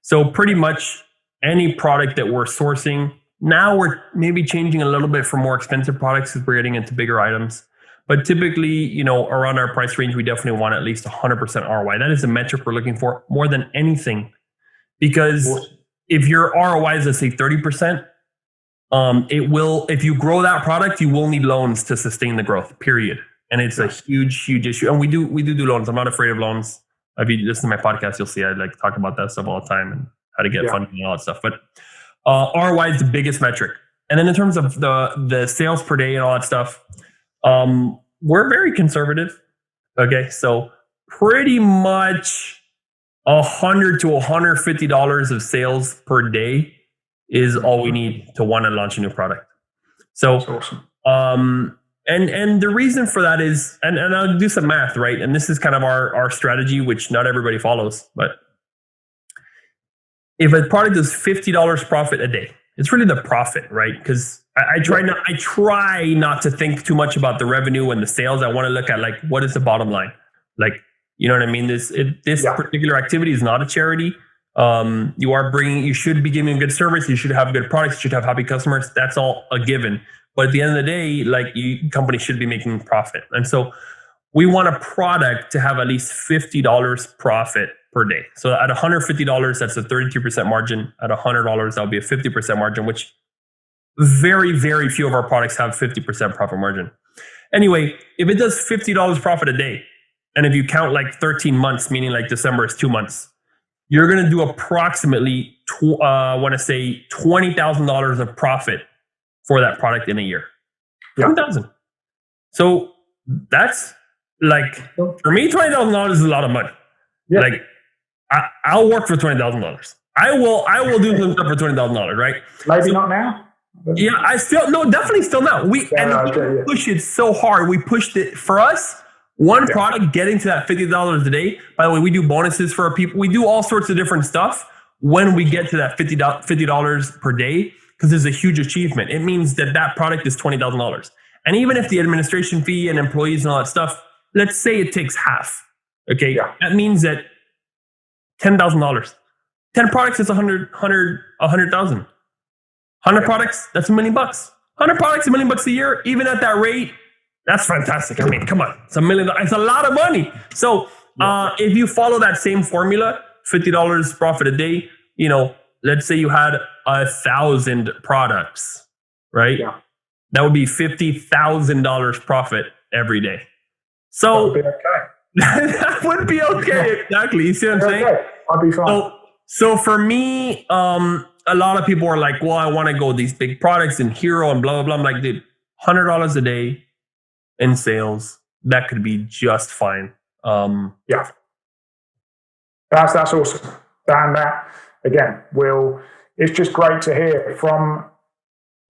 So pretty much any product that we're sourcing, now we're maybe changing a little bit for more expensive products because we're getting into bigger items. But typically, around our price range, we definitely want at least 100% ROI. That is a metric we're looking for more than anything. Because if your ROI is, let's say, 30%, if you grow that product, you will need loans to sustain the growth, period. And it's a huge issue. And we do loans. I'm not afraid of loans. If you listen to my podcast, you'll see I like talk about that stuff all the time and how to get funding and all that stuff. But ROI is the biggest metric. And then in terms of the sales per day and all that stuff, we're very conservative. Okay. So pretty much $100 to $150 of sales per day is all we need to want to launch a new product. So, that's awesome. And the reason for that is, and I'll do some math, right? And this is kind of our strategy, which not everybody follows, but if a product does $50 profit a day, it's really the profit, right? Because I try not to think too much about the revenue and the sales. I want to look at like, what is the bottom line? Like, you know what I mean? This particular activity is not a charity. You should be giving a good service. You should have good products. You should have happy customers. That's all a given. But at the end of the day, like companies should be making profit. And so we want a product to have at least $50 profit per day. So at $150, that's a 32% margin. At $100, that'll be a 50% margin, which very, very few of our products have 50% profit margin. Anyway, if it does $50 profit a day, and if you count like 13 months, meaning like December is 2 months, you're going to do approximately, $20,000 of profit for that product in a year. $20,000. So that's like, for me, $20,000 is a lot of money. Yeah. Like I'll work for $20,000. I will do some stuff for $20,000, right?
Maybe not now.
Yeah, definitely still now. We push it so hard. We pushed it for us. One product getting to that $50 a day. By the way, we do bonuses for our people. We do all sorts of different stuff when we get to that $50 per day, because there's a huge achievement. It means that product is $20,000. And even if the administration fee and employees and all that stuff, let's say it takes half. Okay, that means that $10,000. 10 products is 100,000. 100 products, that's $1 million. 100 products, $1 million a year. Even at that rate, that's fantastic. I mean, come on, it's $1 million. It's a lot of money. So if you follow that same formula, $50 profit a day, let's say you had 1,000 products, right? Yeah. That would be $50,000 profit every day. So that would be okay. Exactly. You see what I'm saying?
Okay. I'll be fine.
So for me, a lot of people are like, well, I want to go these big products and Hero and blah, blah, blah. I'm like, dude, $100 a day in sales, that could be just fine.
That's awesome. That again, it's just great to hear from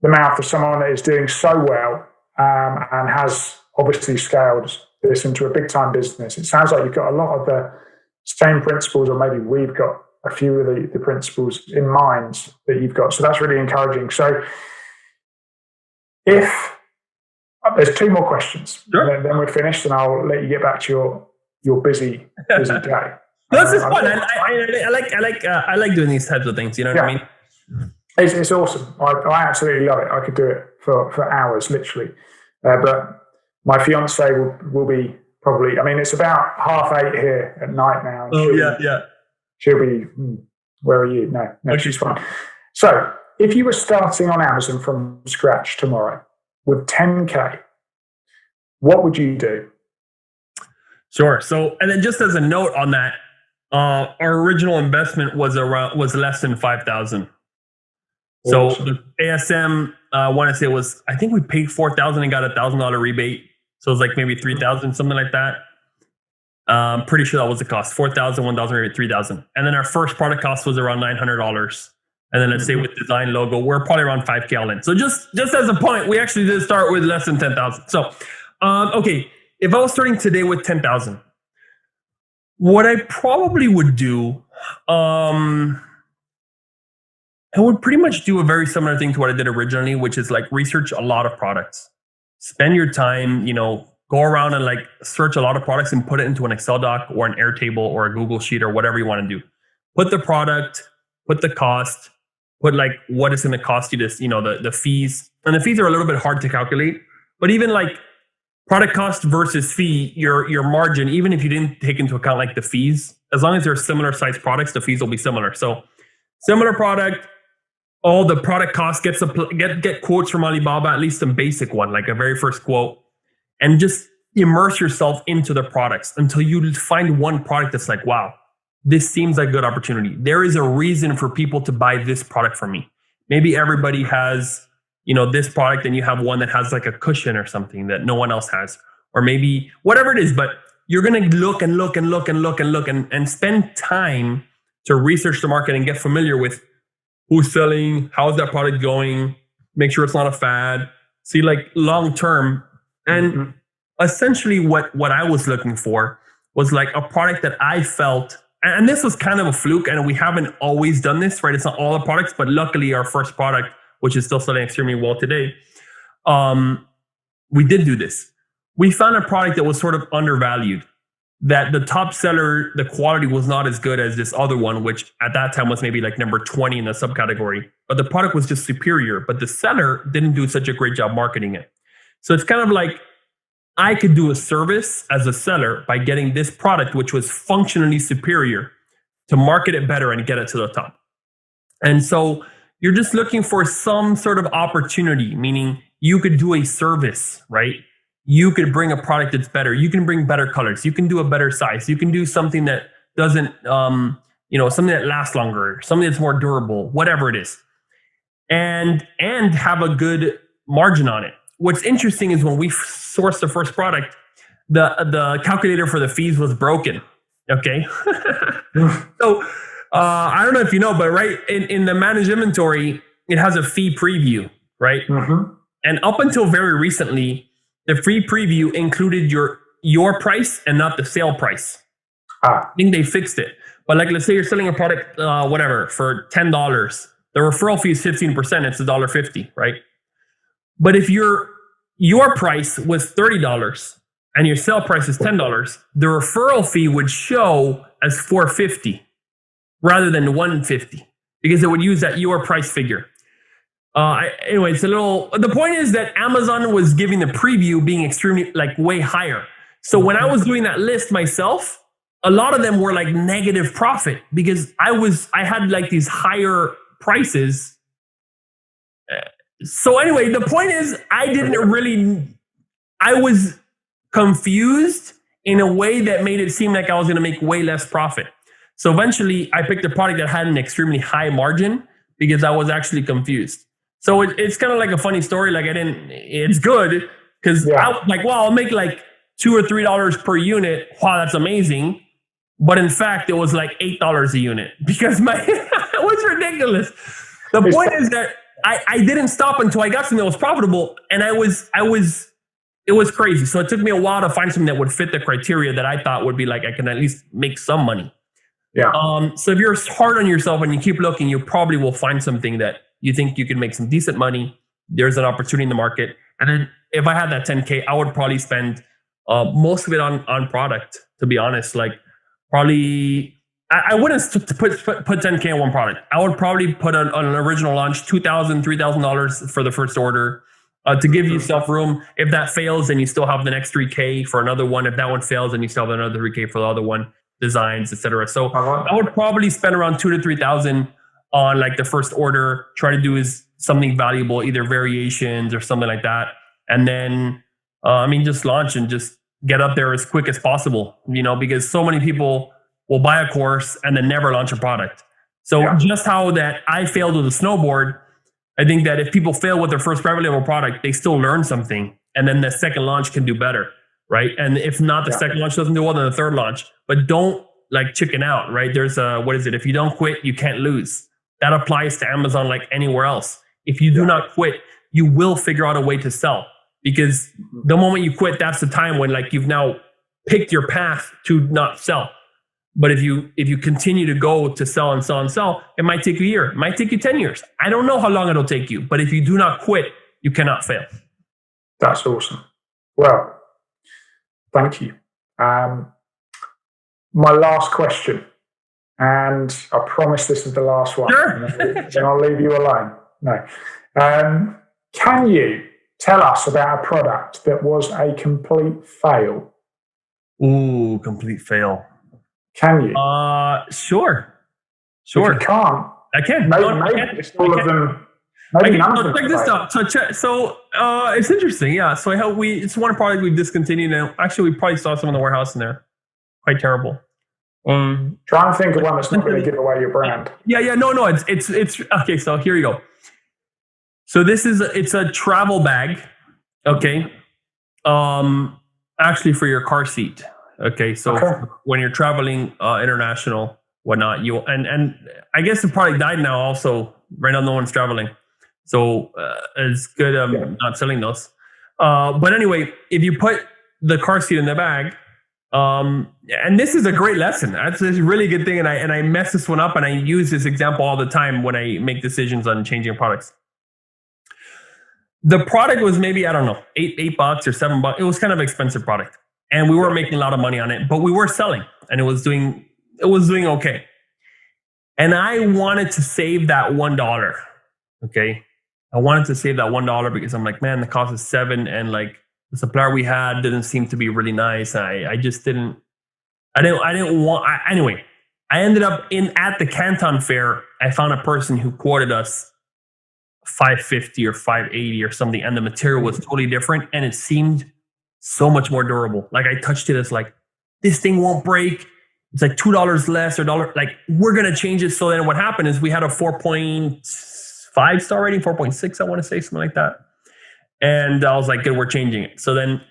the mouth of someone that is doing so well and has obviously scaled this into a big time business. It sounds like you've got a lot of the same principles, or maybe we've got a few of the principles in mind that you've got. So that's really encouraging. So if There's two more questions.
Sure.
Then we're finished, and I'll let you get back to your busy day.
This is fun. I like doing these types of things. You know what I mean?
It's awesome. I absolutely love it. I could do it for hours, literally. But my fiance will be probably. I mean, it's about 8:30 here at night now. She'll be. Where are you? No, she's fine. So, if you were starting on Amazon from scratch tomorrow with 10K, what would you do?
Sure. So, and then just as a note on that, our original investment was less than 5,000. So the ASM, I want to say I think we paid 4,000 and got $1,000 rebate. So it was like maybe 3,000, something like that. Pretty sure that was the cost. 4,000, 1,000 rebate, 3,000. And then our first product cost was around $900. And then let's say with design logo, we're probably around 5K all in. So just as a point, we actually did start with less than 10,000. So, okay, if I was starting today with 10,000, what I probably would do, I would pretty much do a very similar thing to what I did originally, which is like research a lot of products. Spend your time, go around and like search a lot of products and put it into an Excel doc or an Airtable or a Google Sheet or whatever you want to do. Put the product, put the cost, put like what it's going to cost you this, the fees. And the fees are a little bit hard to calculate, but even like product cost versus fee, your margin, even if you didn't take into account like the fees, as long as they're similar size products, the fees will be similar. So similar product, all the product cost get quotes from Alibaba, at least a basic one, like a very first quote, and just immerse yourself into the products until you find one product that's like, wow, this seems like a good opportunity. There is a reason for people to buy this product from me. Maybe everybody has, this product and you have one that has like a cushion or something that no one else has, or maybe whatever it is, but you're going to look and spend time to research the market and get familiar with who's selling, how's that product going, make sure it's not a fad, see like long term. And essentially what I was looking for was like a product that I felt, and this was kind of a fluke, and we haven't always done this, right? It's not all the products, but luckily our first product, which is still selling extremely well today, we did do this. We found a product that was sort of undervalued, that the top seller, the quality was not as good as this other one, which at that time was maybe like number 20 in the subcategory, but the product was just superior, but the seller didn't do such a great job marketing it. So it's kind of like I could do a service as a seller by getting this product, which was functionally superior, to market it better and get it to the top. And so you're just looking for some sort of opportunity, meaning you could do a service, right? You could bring a product that's better. You can bring better colors. You can do a better size. You can do something that doesn't, something that lasts longer, something that's more durable, whatever it is, and have a good margin on it. What's interesting is when we sourced the first product, the calculator for the fees was broken. Okay, so I don't know if you know, but right in the managed inventory, it has a fee preview, right? And up until very recently, the free preview included your price and not the sale price. I think they fixed it. But like, let's say you're selling a product, for $10. The referral fee is 15%. It's $1.50, right? But if your price was $30 and your sale price is $10, the referral fee would show as $4.50 rather than $1.50 because it would use that your price figure. Anyway, the point is that Amazon was giving the preview being extremely like way higher. So when I was doing that list myself, a lot of them were like negative profit because I had like these higher prices. So anyway, the point is I was confused in a way that made it seem like I was going to make way less profit. So eventually I picked a product that had an extremely high margin because I was actually confused. So it's kind of like a funny story. Like it's good because I was like, well, I'll make like $2 or $3 per unit. Wow, that's amazing. But in fact, it was like $8 a unit because it was ridiculous. The point is that I didn't stop until I got something that was profitable, and it was crazy. So it took me a while to find something that would fit the criteria that I thought would be like I can at least make some money. Yeah. So if you're hard on yourself and you keep looking, you probably will find something that you think you can make some decent money. There's an opportunity in the market. And then if I had that 10K, I would probably spend most of it on product, to be honest. Like probably, I wouldn't put 10K on one product. I would probably put on an original launch, $2,000, $3,000 for the first order to give yourself room. If that fails, then you still have the next 3K for another one. If that one fails, then you still have another 3K for the other one, designs, etc. So I would probably spend around $2,000 to $3,000 on like the first order. Try to do is something valuable, either variations or something like that. And then, just launch and just get up there as quick as possible, because so many people will buy a course and then never launch a product. So just how that I failed with a snowboard, I think that if people fail with their first private label product, they still learn something. And then the second launch can do better, right? And if not, the second launch doesn't do well, then the third launch. But don't like chicken out, right? There's if you don't quit, you can't lose. That applies to Amazon like anywhere else. If you do not quit, you will figure out a way to sell. Because the moment you quit, that's the time when like you've now picked your path to not sell. But if you continue to go to sell and sell and sell, it might take you a year. It might take you 10 years. I don't know how long it'll take you. But if you do not quit, you cannot fail.
That's awesome. Well, thank you. My last question, and I promise this is the last one.
Sure.
And then I'll leave you alone. No. Can you tell us about a product that was a complete fail?
Ooh, complete fail.
Can you?
Sure.
If you can't,
I can.
Maybe just all of them. Maybe none of them.
Check this out. So it's interesting. Yeah. So it's one product we've discontinued, and actually we probably saw some in the warehouse in there. Quite terrible.
Try and think of one that's not going to give away your brand.
Yeah. No. It's okay. So here you go. So it's a travel bag. Okay. Actually for your car seat. Okay. So when you're traveling international, whatnot, and I guess the product died now also. Right now, no one's traveling. So it's good not selling those. But anyway, if you put the car seat in the bag, and this is a great lesson. That's a really good thing. And I mess this one up, and I use this example all the time when I make decisions on changing products. The product was maybe, I don't know, $8 or $7. It was kind of an expensive product, and we weren't making a lot of money on it, but we were selling, and it was doing okay. And I wanted to save that $1. Okay. I wanted to save that $1 because I'm like, man, the cost is $7, and like the supplier we had didn't seem to be really nice. I just didn't want. Anyway, I ended up at the Canton Fair. I found a person who quoted us $550 or $580 or something, and the material was totally different, and it seemed so much more durable. Like I touched it, it's like, this thing won't break. It's like $2 less or $1. Like, we're gonna change it. So then what happened is we had a 4.5 star rating, 4.6, I want to say, something like that. And I was like, good, we're changing it. So then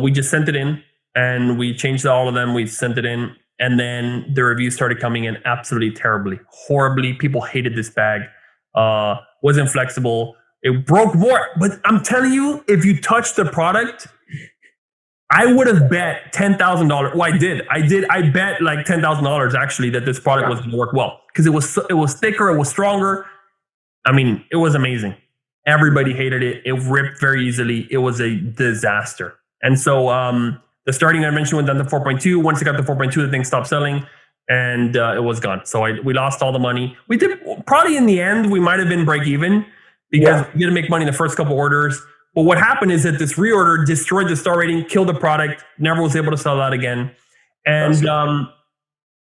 we just sent it in, and we changed all of them. We sent it in, and then the reviews started coming in absolutely terribly, horribly. People hated this bag. Wasn't flexible. It broke more. But I'm telling you, if you touch the product, I would have bet $10,000. Well, I did. I bet like $10,000 actually that this product was going to work well, because it was thicker, it was stronger. I mean, it was amazing. Everybody hated it. It ripped very easily. It was a disaster. And so the starting I mentioned went down to 4.2. Once it got to 4.2, the thing stopped selling, and it was gone. So we lost all the money. We did probably in the end, we might have been break even because we didn't make money in the first couple orders. But what happened is that this reorder destroyed the star rating, killed the product, never was able to sell that again. And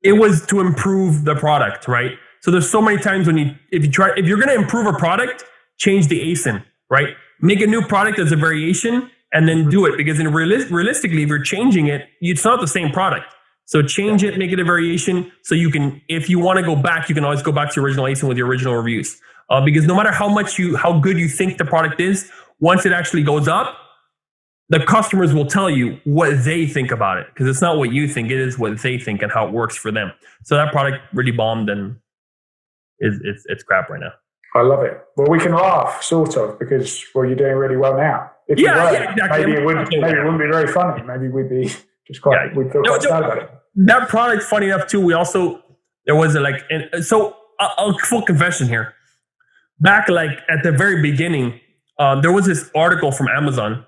it was to improve the product, right? So there's so many times if you're going to improve a product, change the ASIN, right? Make a new product as a variation and then do it, because realistically, if you're changing it, it's not the same product. So change it, make it a variation, so you can, if you want to go back, you can always go back to your original ASIN with your original reviews. Because no matter how good you think the product is, once it actually goes up, the customers will tell you what they think about it, because it's not what you think, it is what they think and how it works for them. So that product really bombed, and it's crap right now.
I love it. Well, we can laugh, sort of, because you're doing really well now. If
exactly.
Maybe it wouldn't be very funny. Maybe we'd be just quite. We'd feel quite sad about it.
That product, funny enough, too. There was a full confession here. Back like at the very beginning, there was this article from Amazon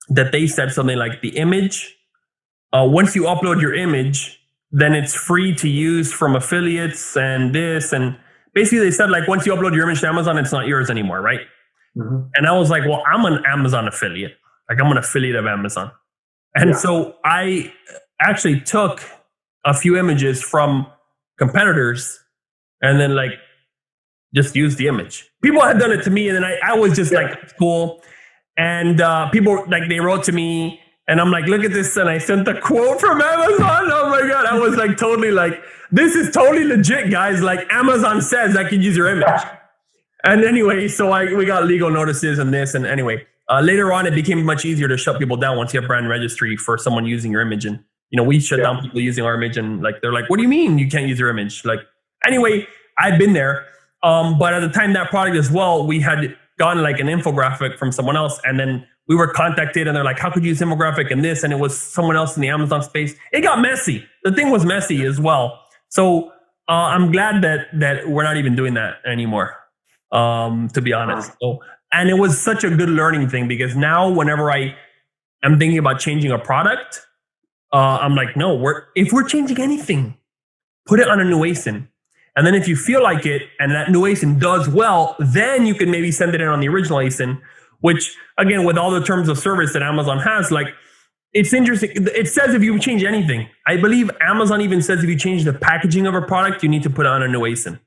that they said something like the image, once you upload your image, then it's free to use from affiliates and this. And basically they said like, once you upload your image to Amazon, it's not yours anymore, right? Mm-hmm. And I was like, well, I'm an Amazon affiliate. Like I'm an affiliate of Amazon. And so I actually took a few images from competitors and then like just used the image. People had done it to me and then I was just like, cool. And people like they wrote to me and I'm like, look at this. And I sent the quote from Amazon. Oh my God. I was like totally like, this is totally legit, guys. Like Amazon says I can use your image. And anyway, so we got legal notices and this. And anyway, later on, it became much easier to shut people down once you have brand registry for someone using your image. And, we shut down people using our image and like, they're like, what do you mean you can't use your image? Like, anyway, I've been there. But at the time that product as well, we had gotten like an infographic from someone else. And then we were contacted and they're like, how could you use infographic and this? And it was someone else in the Amazon space. It got messy. The thing was messy as well. So I'm glad that we're not even doing that anymore, to be honest. So, and it was such a good learning thing because now whenever I am thinking about changing a product, I'm like, no, if we're changing anything, put it on a new ASIN. And then if you feel like it and that new ASIN does well, then you can maybe send it in on the original ASIN, which again, with all the terms of service that Amazon has, like it's interesting. It says if you change anything, I believe Amazon even says if you change the packaging of a product, you need to put it on a new ASIN.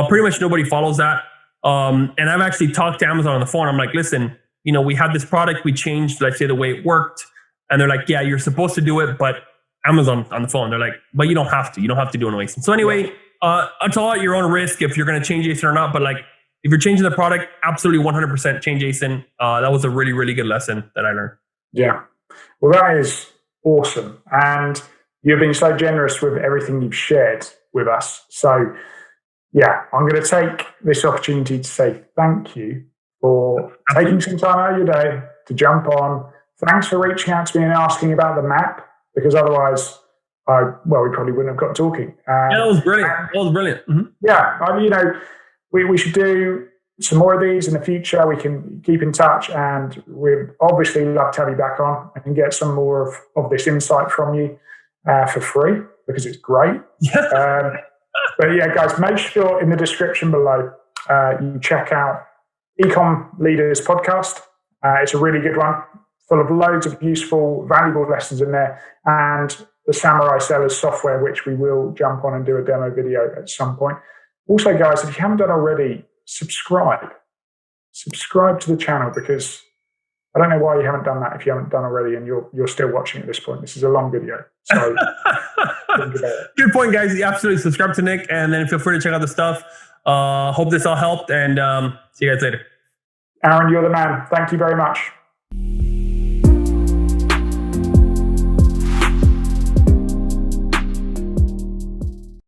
Pretty much nobody follows that. And I've actually talked to Amazon on the phone. I'm like, listen, we had this product, we changed, let's say the way it worked. And they're like, yeah, you're supposed to do it, but Amazon on the phone, they're like, but you don't have to. You don't have to do an ASIN. So anyway, it's all at your own risk if you're going to change ASIN or not. But like, if you're changing the product, absolutely 100% change ASIN. That was a really, really good lesson that I learned.
Yeah. Well, that is awesome. And you've been so generous with everything you've shared with us. So yeah, I'm going to take this opportunity to say thank you for taking some time out of your day to jump on. Thanks for reaching out to me and asking about the map, because otherwise, we probably wouldn't have got talking.
Yeah, that was brilliant. That was brilliant. Mm-hmm.
Yeah, we should do some more of these in the future. We can keep in touch, and we'd obviously love to have you back on and get some more of this insight from you for free, because it's great. But yeah, guys, make sure in the description below you check out Ecomm Leaders Podcast. It's a really good one, full of loads of useful, valuable lessons in there, and the Samurai Sellers software, which we will jump on and do a demo video at some point. Also, guys, if you haven't done already, subscribe to the channel, because I don't know why you haven't done that if you haven't done already and you're still watching at this point. This is a long video. So
good point, guys. Absolutely subscribe to Nick, and then feel free to check out the stuff. Hope this all helped, and see you guys later.
Aaron, you're the man. Thank you very much.